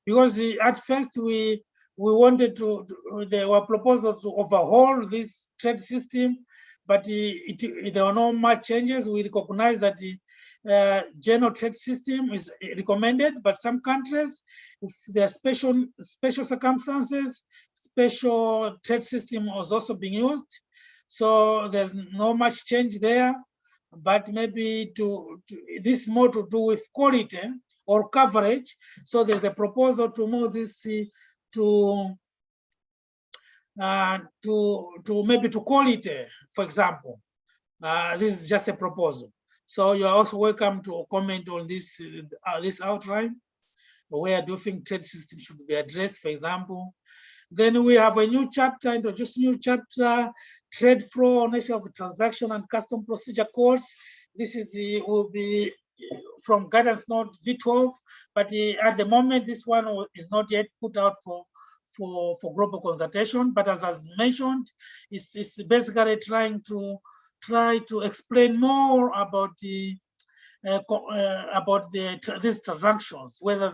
because at first we wanted there were proposals to overhaul this trade system, but there were no much changes. We recognize that the general trade system is recommended, but some countries, if there are special circumstances, special trade system was also being used. So there's no much change there. But maybe this is more to do with quality or coverage. So there's a proposal to move this to maybe to quality, for example. This is just a proposal. So you are also welcome to comment on this outline. Where do you think trade system should be addressed, for example? Then we have a new chapter, introduce new chapter, trade flow, nature of transaction and custom procedure codes. This will be from guidance note V12, but at the moment this one is not yet put out for global consultation. But as I mentioned, it's basically trying to explain more about these transactions, whether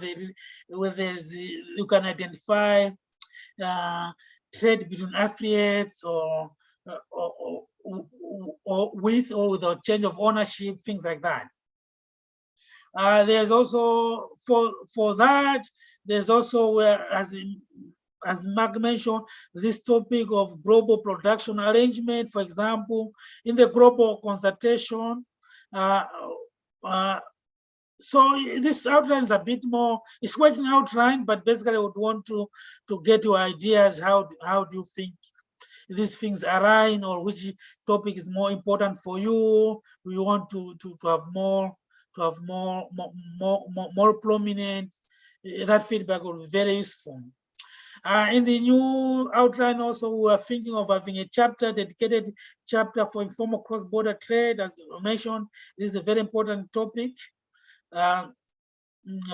you can identify trade between affiliates or with or without change of ownership, things like that. There's also for that. There's also as Mark mentioned, this topic of global production arrangement. For example, in the global consultation. So this outline is a bit more. It's working outline, but basically I would want to get your ideas. How do you think these things align, or which topic is more important for you? We want to have more prominent. That feedback will be very useful. In the new outline also, we are thinking of having a dedicated chapter for informal cross-border trade. As I mentioned, this is a very important topic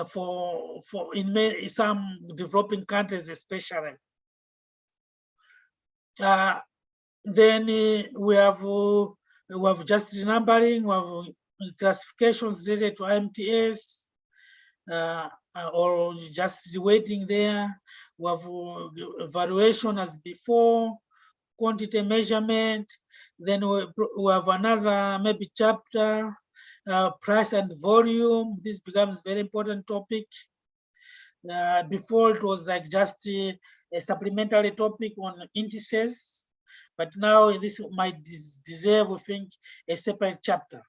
for in some developing countries especially. Then we have just numbering, we have classifications related to IMTS, or just waiting there. We have evaluation as before, quantity measurement. Then we have another maybe chapter, price and volume. This becomes very important topic. Before it was like just a supplementary topic on indices, but now this might deserve, we think, a separate chapter.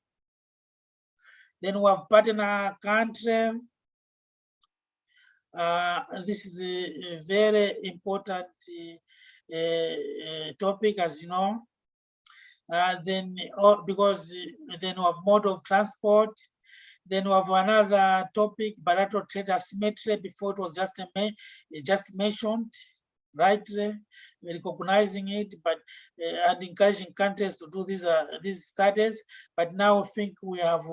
Then we have partner country. This is a very important topic, as you know. Then because then we have mode of transport. Then we have another topic, bilateral trade asymmetry. Before it was just mentioned, right? Recognizing it, but and encouraging countries to do these studies. But now I think we have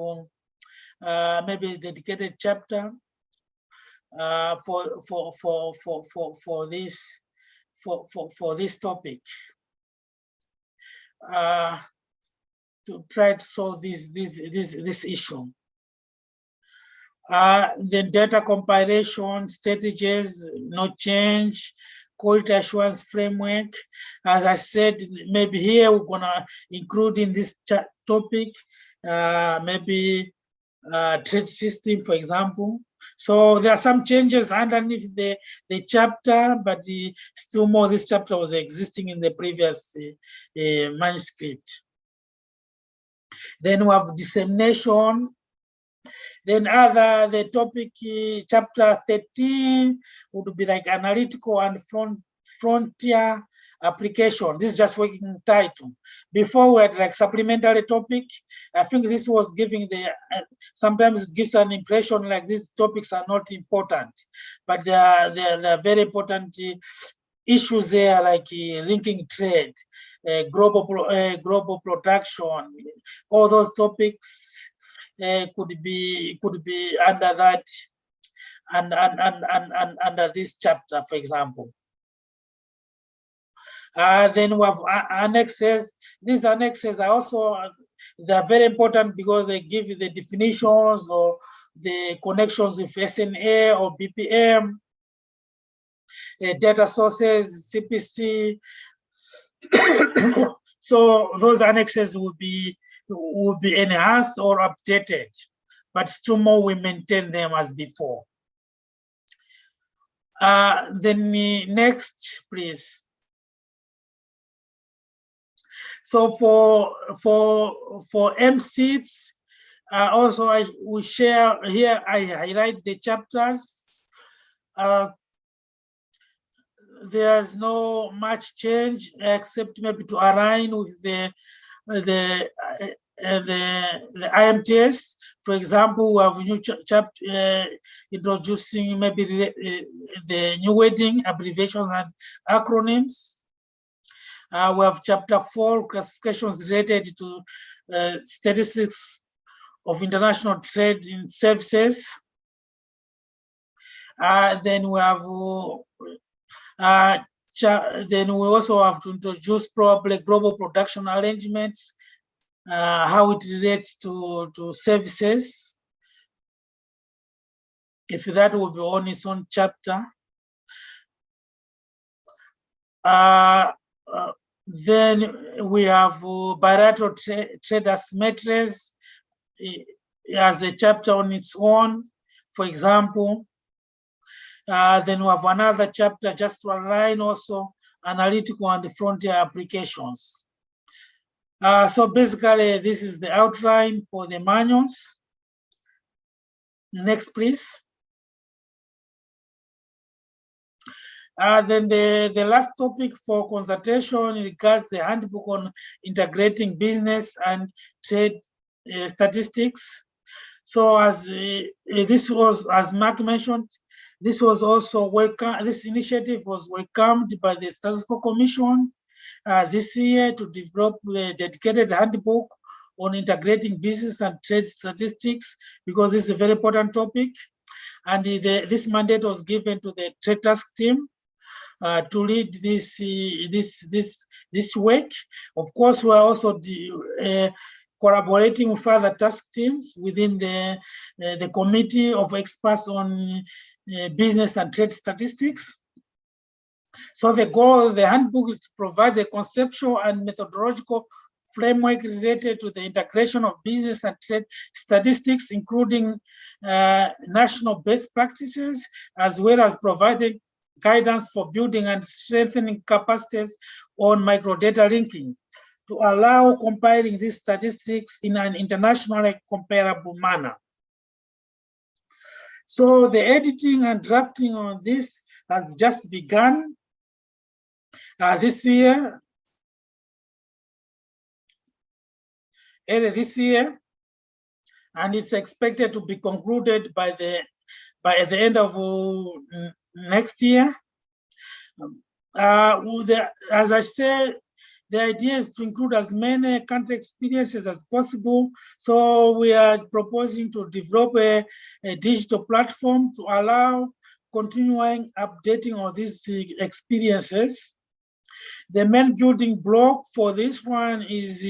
maybe a dedicated chapter for this topic. To try to solve this issue. The data compilation strategies, no change. Quality assurance framework. As I said, maybe here we're gonna include in this topic, maybe trade system, for example. So there are some changes underneath the chapter, but still more, this chapter was existing in the previous manuscript. Then we have dissemination. Then the topic, chapter 13 would be like analytical and frontier application. This is just working title. Before we had like supplementary topic. I think this was giving the, sometimes it gives an impression like these topics are not important, but they are very important issues there, like linking trade, global production. All those topics could be under that and under this chapter, for example. Then we have annexes. These annexes are also, they're very important because they give you the definitions or the connections with SNA or BPM, data sources, CPC. So those annexes will be enhanced or updated, but still more we maintain them as before. Then next, please. So for MSITS, also I will share here. I highlight the chapters. There's no much change except maybe to align with the IMTS. For example, we have a new chapter introducing maybe the new wording, abbreviations and acronyms. We have chapter 4, classifications related to statistics of international trade in services. Then we have then we also have to introduce probably global production arrangements, how it relates to services. If that will be on its own chapter. Then we have bilateral trade asymmetries as a chapter on its own, for example. Then we have another chapter just to align also analytical and frontier applications. So basically, this is the outline for the manuals. Next, please. Then the last topic for consultation regards the handbook on integrating business and trade statistics. So as this was, as Mark mentioned, this was also welcome. This initiative was welcomed by the Statistical Commission this year to develop the dedicated handbook on integrating business and trade statistics, because this is a very important topic. And this mandate was given to the trade task team to lead this work. Of course, we are also collaborating with other task teams within the committee of experts on business and trade statistics. So the goal of the handbook is to provide a conceptual and methodological framework related to the integration of business and trade statistics, including national best practices, as well as providing guidance for building and strengthening capacities on microdata linking to allow compiling these statistics in an internationally comparable manner. So the editing and drafting on this has just begun this year, and it's expected to be concluded by the end of next year. As I said, the idea is to include as many country experiences as possible. So we are proposing to develop a digital platform to allow continuing updating of these experiences. The main building block for this one is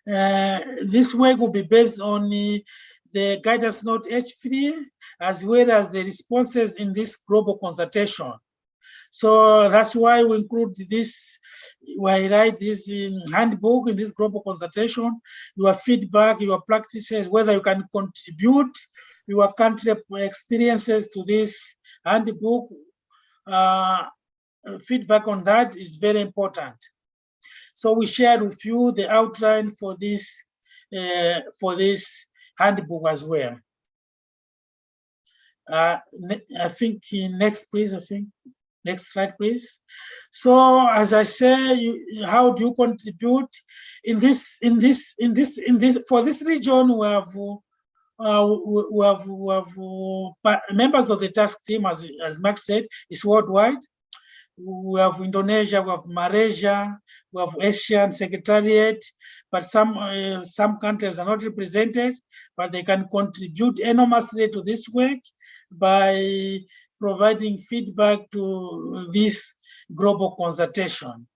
this work will be based on the guidance note H3, as well as the responses in this global consultation. So that's why we include this, we write this in handbook in this global consultation, your feedback, your practices, whether you can contribute your country experiences to this handbook. Feedback on that is very important. So we shared with you the outline for this handbook as well. I think next, please. I think Next slide, please. So as I say, how do you contribute in this for this region? We have members of the task team, as Mark said, is worldwide. We have Indonesia, we have Malaysia, we have ASEAN Secretariat, but some countries are not represented, but they can contribute enormously to this work by providing feedback to this global consultation.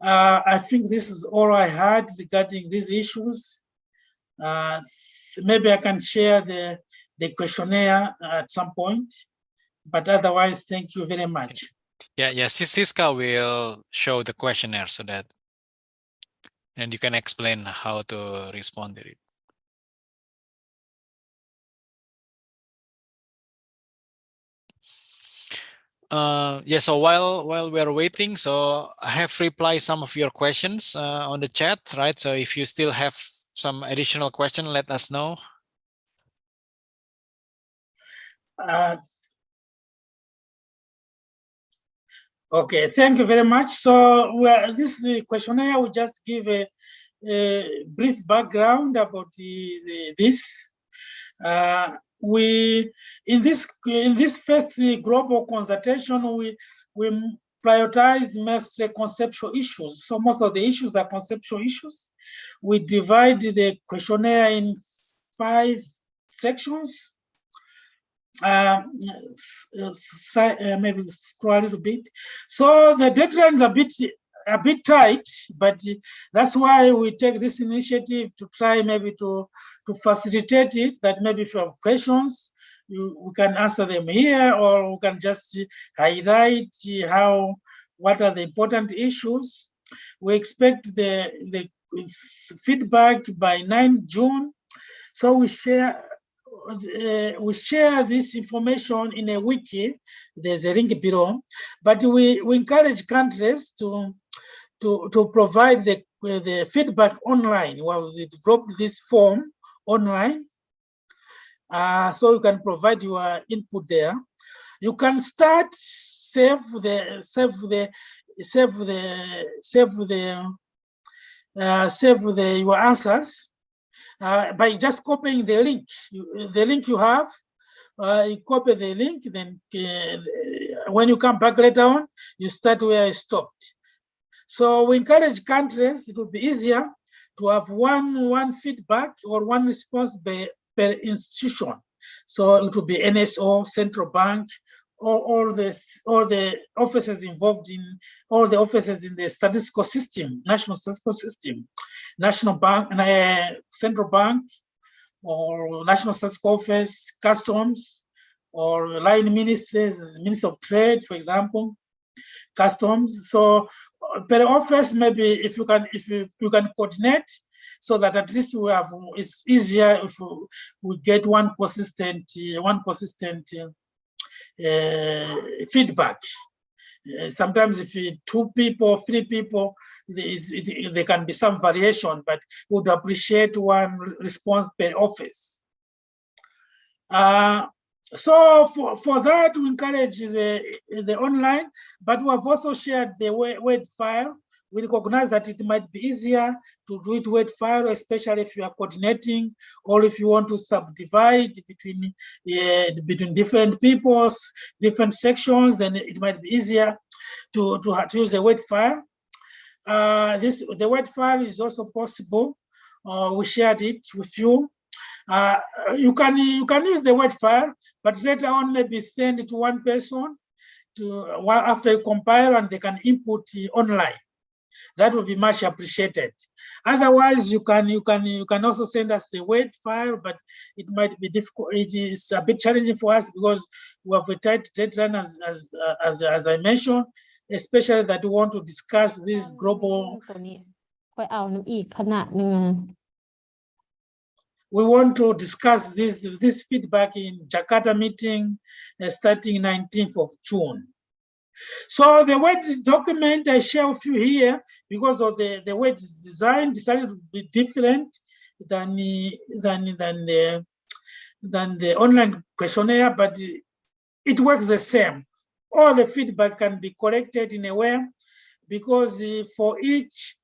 I think this is all I had regarding these issues. Maybe I can share the questionnaire at some point, but otherwise, thank you very much. Yeah, Siska will show the questionnaire so that, and you can explain how to respond to it. Yeah, so while we are waiting, so I have replied some of your questions on the chat, right? So if you still have some additional question, let us know. Okay, thank you very much. So this questionnaire will just give a brief background about this. In this first global consultation, we prioritize mostly conceptual issues. So most of the issues are conceptual issues. We divide the questionnaire in 5 sections. Maybe scroll a little bit. So the deadlines are a bit tight, but that's why we take this initiative to try maybe to facilitate it, that maybe if you have questions, we can answer them here, or we can just highlight what are the important issues. We expect the feedback by 9 June. So we share this information in a wiki. There's a link below, but we encourage countries to provide the feedback online. Well, we developed this form online, so you can provide your input there. You can start save your answers by just copying the link. The link you have, you copy the link, then when you come back later on, you start where you stopped. So we encourage countries, it would be easier to have one feedback or one response per institution. So it would be NSO, central bank, all the offices involved in all the offices in the statistical system, national statistical system, national bank, central bank, or national statistical office, customs, or line ministries, Ministry of Trade, for example, customs. So per office, maybe if you can coordinate, so that at least it's easier if we get one consistent feedback. Sometimes if 2 people, 3 people, there can be some variation, but would appreciate one response per office. So for that, we encourage the online, but we have also shared the Word file. We recognize that it might be easier to do it Word file, especially if you are coordinating, or if you want to subdivide between different people's different sections, then it might be easier to use a Word file. The Word file is also possible. We shared it with you. You can use the Word file, but later on maybe send it to one person after you compile, and they can input online. That would be much appreciated. Otherwise, you can also send us the Word file, but it might be difficult. It is a bit challenging for us because we have a tight deadline, as I mentioned, especially that we want to discuss this global. We want to discuss this feedback in Jakarta meeting starting 19th of June. So the Word document I share with you here, because of the way it's designed, decided to be different than the online questionnaire, but it works the same. all the feedback can be collected in a way, because for each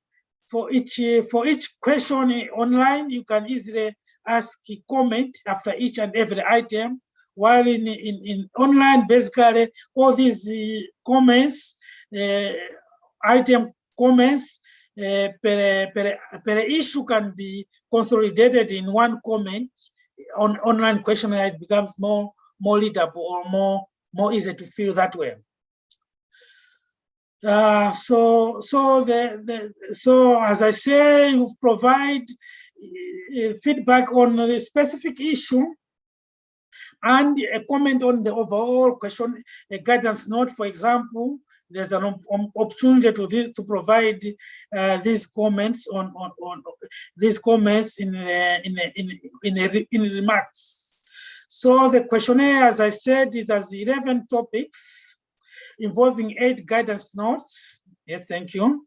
question online, you can easily ask a comment after each and every item, while in online, basically all these comments, item comments per issue can be consolidated in one comment. On online questionnaire, it becomes more readable or more easy to fill that way. So as I say, you provide feedback on the specific issue and a comment on the overall question, a guidance note. For example, there's an opportunity to provide these comments on these comments in remarks. So the questionnaire, as I said, it has 11 topics involving 8 guidance notes. Yes, thank you.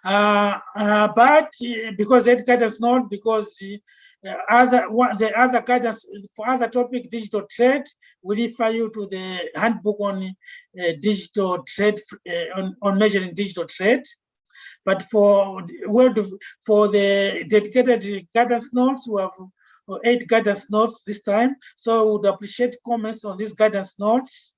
But because 8 guidance notes, because the other guidance for other topic, digital trade, we refer you to the handbook on digital trade, on measuring digital trade. But for the dedicated guidance notes, we have 8 guidance notes this time. So we would appreciate comments on these guidance notes.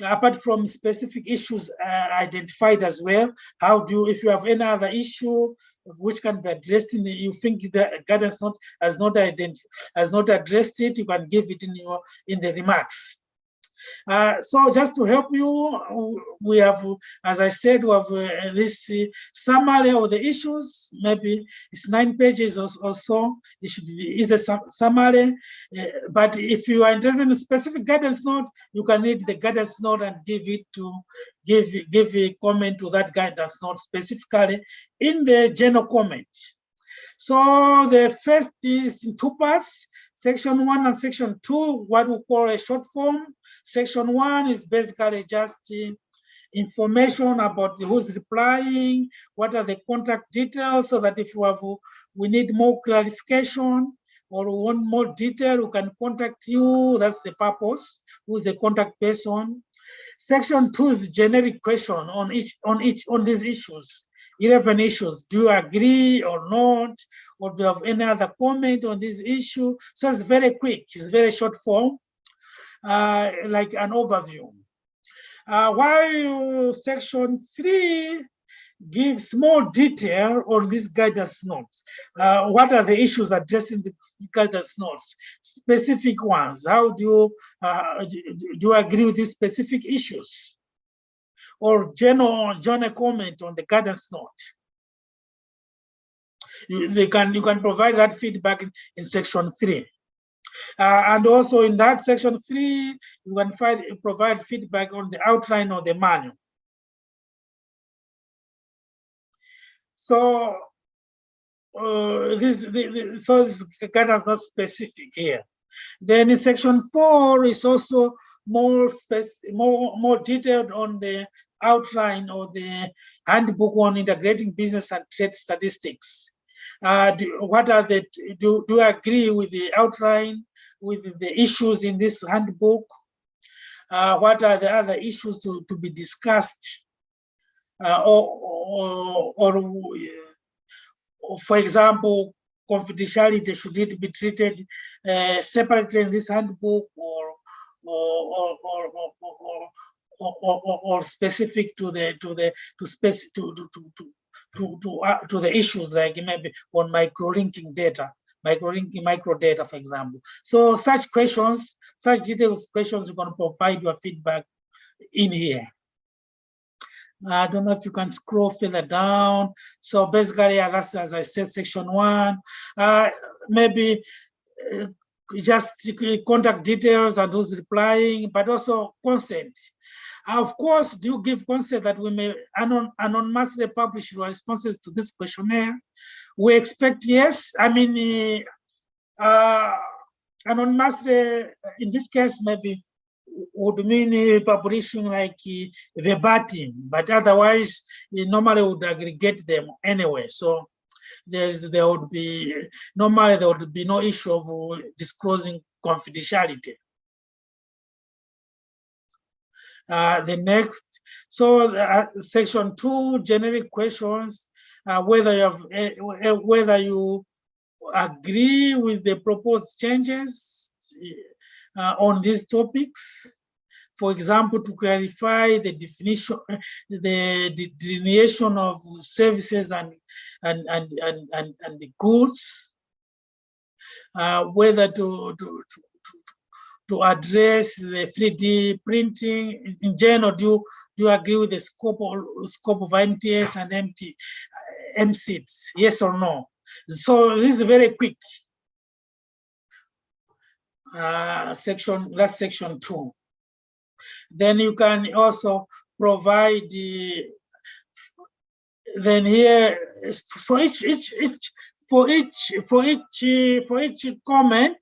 Apart from specific issues identified as well, if you have any other issue which can be addressed you think the guidance note has not addressed it, you can give it in the remarks. So just to help you, we have, as I said, we have this summary of the issues. Maybe it's 9 pages or so. It should be a summary. But if you are interested in a specific guidance note, you can read the guidance note and give a comment to that guidance note specifically in the general comment. So the first is in 2 parts. Section 1 and Section 2, what we call a short form. Section 1 is basically just information about who's replying, what are the contact details, so that if we need more clarification or we want more detail, we can contact you. That's the purpose. Who's the contact person? Section 2 is generic question on these issues. 11 issues. Do you agree or not? Or do you have any other comment on this issue? So it's very quick, it's very short form, like an overview. While Section 3 gives more detail on these guidance notes. What are the issues addressed in the guidance notes? Specific ones. How do you agree with these specific issues? Or general comment on the guidance note. You can provide that feedback in Section 3. And also in that Section 3, you can provide feedback on the outline of the manual. So this guidance not specific here. Then in Section 4 is also more detailed on the outline of the handbook on integrating business and trade statistics. Do you agree with the outline, with the issues in this handbook? What are the other issues to be discussed? Or for example, confidentiality, should it be treated separately in this handbook, or specific to the issues, like maybe on micro-linking data, micro data, for example. So such detailed questions, you can provide your feedback in here. I don't know if you can scroll further down. So basically, that's, as I said, Section 1. Maybe just contact details and who's replying, but also consent. Of course, do you give consent that we may anonymously publish your responses to this questionnaire? We expect yes. I mean, anonymously, in this case, maybe would mean publishing like verbatim, but otherwise, normally would aggregate them anyway. So there would be no issue of disclosing confidentiality. The next, so section 2, generic questions, whether you agree with the proposed changes on these topics. For example, to clarify the definition, the delineation of services and the goods, whether to address the 3D printing in general. Do you agree with the scope of IMTS and MSITS? Yes or no? So this is very quick. That's section 2. Then you can also provide then here for each comment,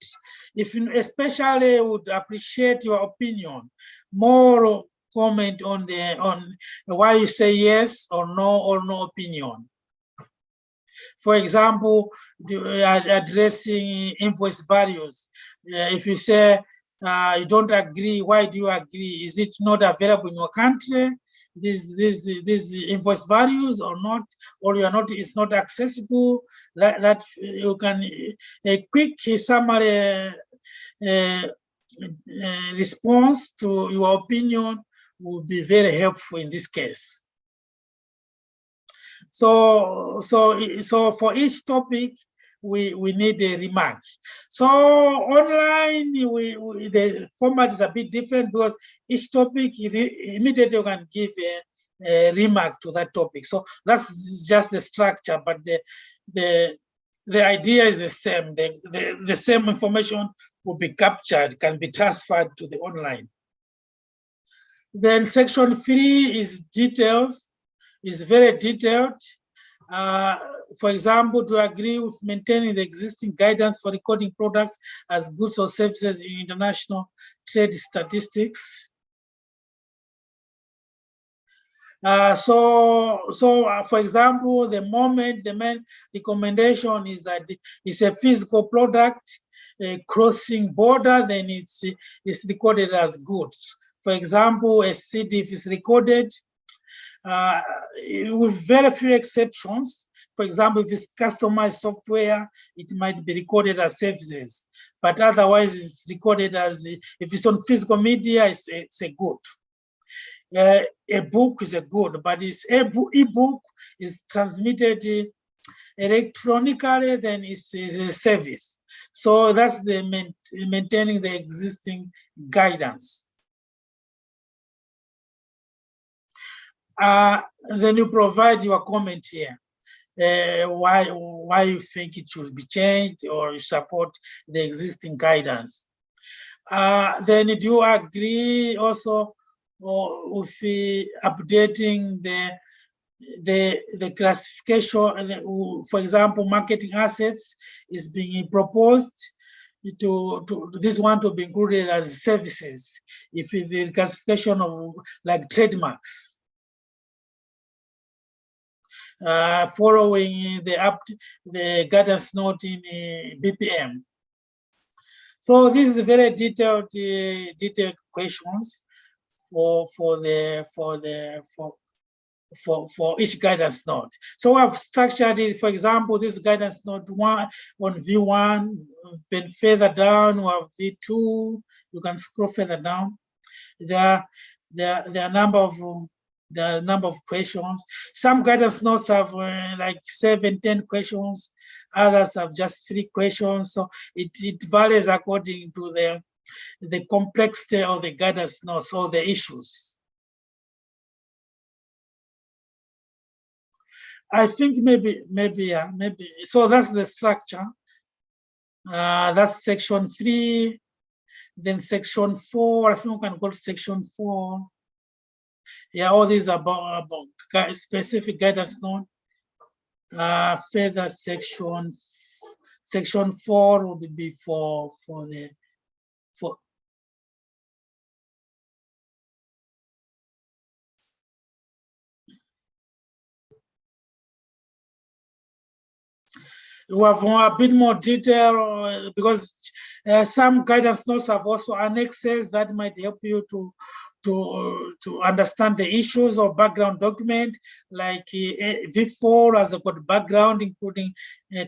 if you especially would appreciate your opinion, more comment on why you say yes or no opinion. For example, addressing invoice values. If you say you don't agree, why do you agree? Is it not available in your country? These invoice values or not, or it's not accessible. That you can a quick summary response to your opinion will be very helpful in this case. So for each topic, we need a remark. So online, the format is a bit different because each topic immediately you can give a remark to that topic. So that's just the structure, but the idea is the same. The same information will be captured, can be transferred to the online. Then section 3 is details. Is very detailed. For example, to agree with maintaining the existing guidance for recording products as goods or services in international trade statistics. For example, the main recommendation is that it's a physical product crossing border, then it's recorded as goods. For example, a CD, if it's recorded, with very few exceptions. For example, if it's customized software, it might be recorded as services, but otherwise it's recorded as, if it's on physical media, it's a good. A book is a good, but it's e-book is transmitted electronically, then it's a service. So that's the maintaining the existing guidance. Then you provide your comment here, why you think it should be changed or you support the existing guidance. Then do you agree also with updating the classification? For example, marketing assets is being proposed to this one to be included as services, if the classification of like trademarks. Following the guidance note in BPM. So this is very detailed questions for each guidance note. So I've structured it. For example, this guidance note 1 on V1, then further down we have V2. You can scroll further down. There are a number of questions. Some guidance notes have like 7-10 questions. Others have just 3 questions. So it varies according to the complexity of the guidance notes or the issues. I think maybe. So that's the structure. That's section 3. Then section 4. I think we can go to section 4. Yeah, all these about specific guidance note. Further section 4 would be for we have a bit more detail because some guidance notes have also annexes that might help you to to understand the issues or background document, like V4 has got background, including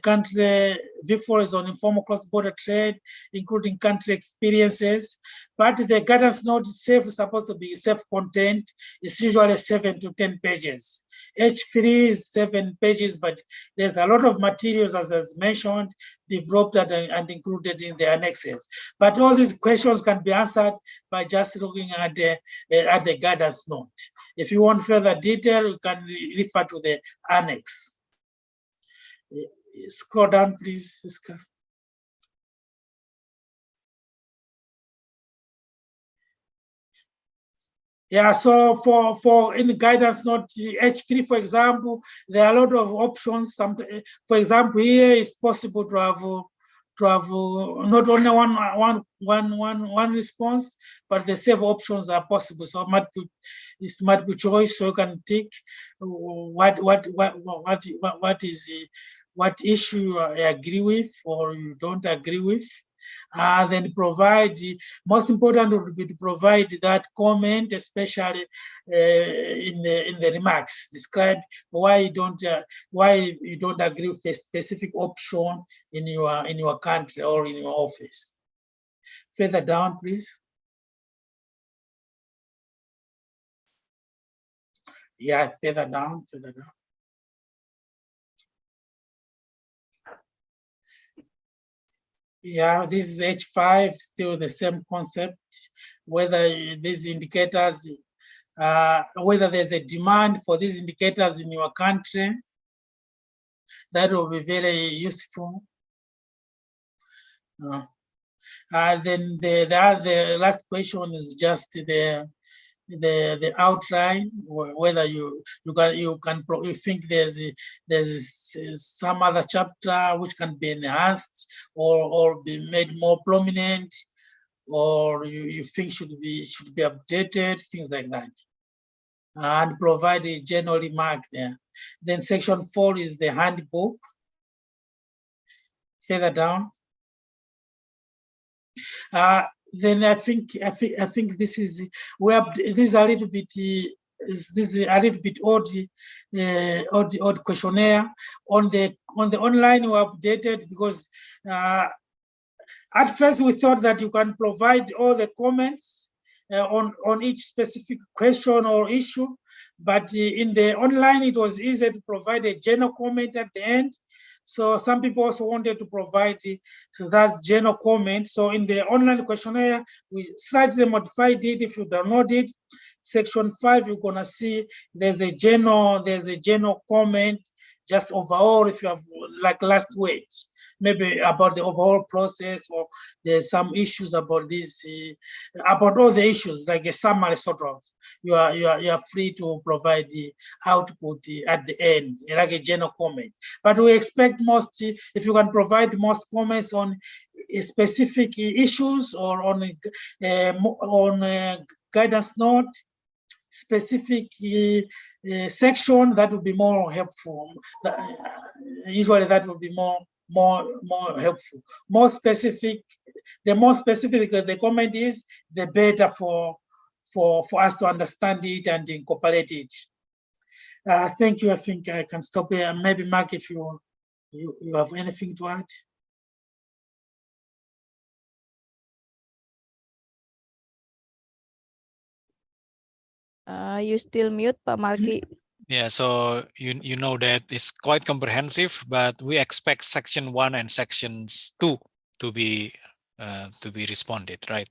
country. V4 is on informal cross-border trade, including country experiences. But the guidance note itself is supposed to be self-contained. It's usually 7 to 10 pages. H3 is 7 pages, but there's a lot of materials, as mentioned, developed and included in the annexes. But all these questions can be answered by just looking at the guidance note. If you want further detail, you can refer to the annex. Scroll down, please, Iska. Yeah, so for in the guidance note H3, for example, there are a lot of options. For example, here it's possible to have not only one response, but the several options are possible. So it's multiple choice. So you can tick what issue you agree with or you don't agree with. Then provide, most important would be to provide that comment, especially in the remarks. Describe why you don't agree with a specific option in your country or in your office. Further down, please. Yeah, further down. Yeah, this is H5, still the same concept. Whether these indicators, whether there's a demand for these indicators in your country, that will be very useful. Then the last question is just the outline, whether you think there's some other chapter which can be enhanced or be made more prominent, or you think should be updated, things like that, and provide a general remark there. Then section 4 is the handbook. Further down. Then I think this is a little bit odd questionnaire. On the online we updated because at first we thought that you can provide all the comments on each specific question or issue, but in the online it was easy to provide a general comment at the end. So some people also wanted to provide that general comment. So in the online questionnaire, we slightly modified it. If you download it, section 5, you're gonna see there's a general comment, just overall, if you have like last week, maybe about the overall process, or there's some issues about this, about all the issues, like a summary sort of. You are free to provide the output at the end, like a general comment. But we expect most, if you can provide most comments on specific issues or on guidance note, specific section, that would be more helpful. Usually that would be more helpful. More specific, the more specific the comment is, the better for us to understand it and incorporate it. Thank you. I think I can stop here. Maybe Mark, if you have anything to add. You still mute, Pak Marky. Yeah, so you know that it's quite comprehensive, but we expect section 1 and sections 2 to be responded, right?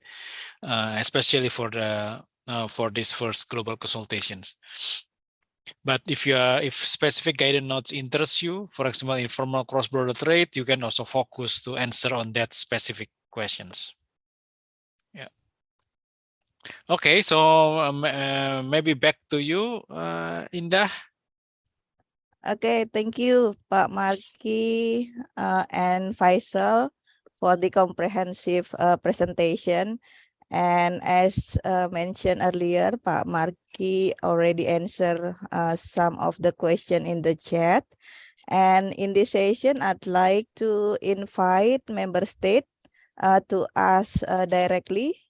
Especially for the for this first global consultations. But if specific guidance notes interest you, for example, informal cross-border trade, you can also focus to answer on that specific questions. Yeah. Okay, so maybe back to you, Indah. Okay, thank you, Pak Marky and Faisal, for the comprehensive presentation. And as mentioned earlier, Pak Marky already answered some of the question in the chat. And in this session, I'd like to invite member state to ask directly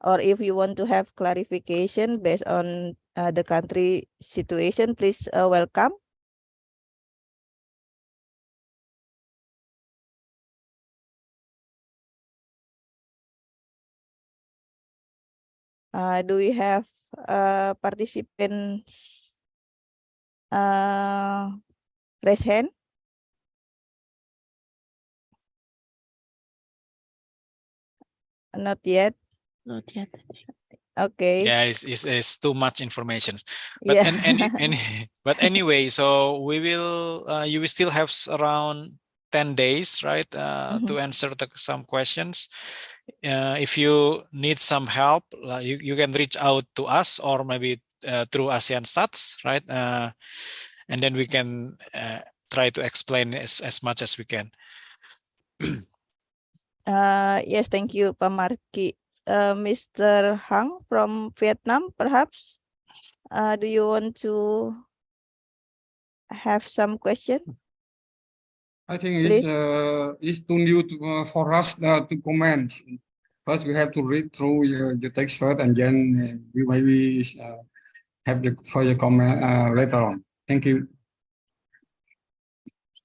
or if you want to have clarification based on the country situation, please welcome. Do we have participants raise hand? Not yet. Not yet. Okay. Yeah, it's too much information. But Yeah. but anyway, so we will you will still have around 10 days, right, to answer some questions. If you need some help, you can reach out to us, or maybe through ASEANstats, right? And then we can try to explain as much as we can. Yes, thank you, Pak Marky. Mr. Hang from Vietnam, perhaps. Do you want to have some question? I think Please. it's too new for us to comment. First, we have to read through your text first, and then we maybe have the further comment later on. Thank you.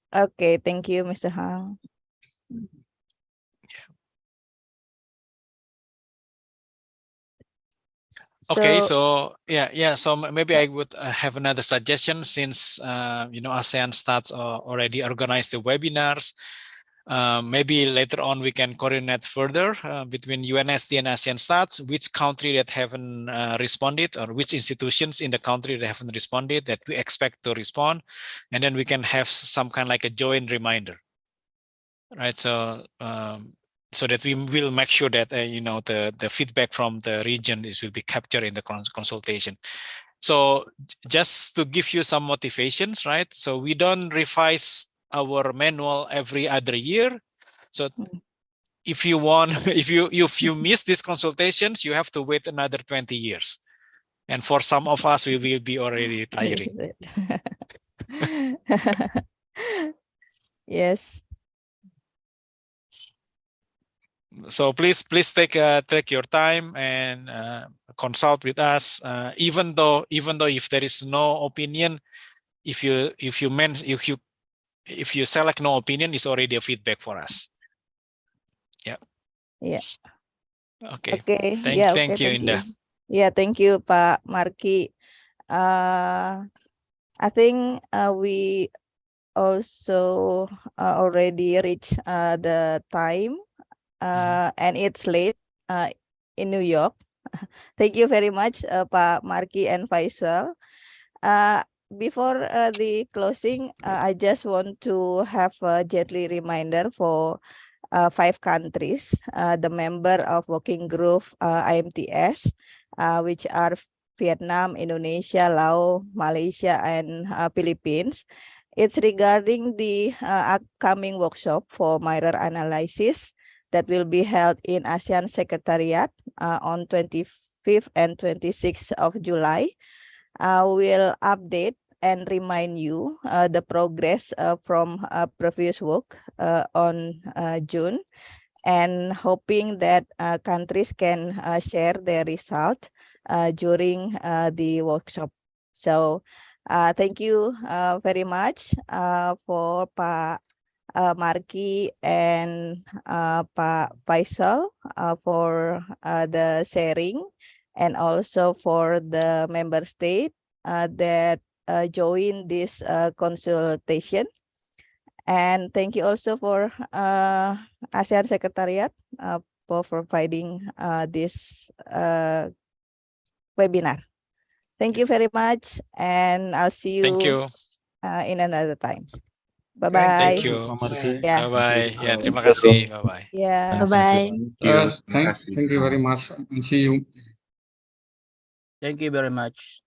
Okay, thank you, Mr. Hang. Okay, so yeah. So maybe I would have another suggestion, since ASEANstats already organized the webinars. Maybe later on we can coordinate further between UNSD and ASEANstats, which country that haven't responded, or which institutions in the country that haven't responded that we expect to respond, and then we can have some kind of like a joint reminder, right? So so that we will make sure that the feedback from the region will be captured in the consultation. So just to give you some motivations, right? So we don't revise our manual every other year. So if you want, if you miss these consultations, you have to wait another 20 years. And for some of us, we will be already retiring. Yes. So please take your time and consult with us. Even though if there is no opinion, if you select no opinion, it's already a feedback for us. Yeah. Yeah. Okay. Okay. Thank you, Indah. Yeah, thank you, Pak Marky. I think we also already reached the time, and it's late in New York. Thank you very much, Pak Marky and Faisal. Before the closing, I just want to have a gently reminder for 5 countries, the member of working group IMTS, which are Vietnam, Indonesia, Laos, Malaysia, and Philippines. It's regarding the upcoming workshop for mirror analysis that will be held in ASEAN Secretariat on 25th and 26th of July. We'll update and remind you the progress from previous work on June, and hoping that countries can share their result during the workshop. So thank you very much for Pak Marky and Pak Faisal for the sharing, and also for the member state that join this consultation. And thank you also for ASEAN Secretariat for providing this webinar. Thank you very much, and I'll see you, in another time. Bye-bye. Thank you. Yeah. Bye-bye. Ya, terima kasih. Bye-bye. Yeah. Bye-bye. Thank you very much. See you. Thank you very much.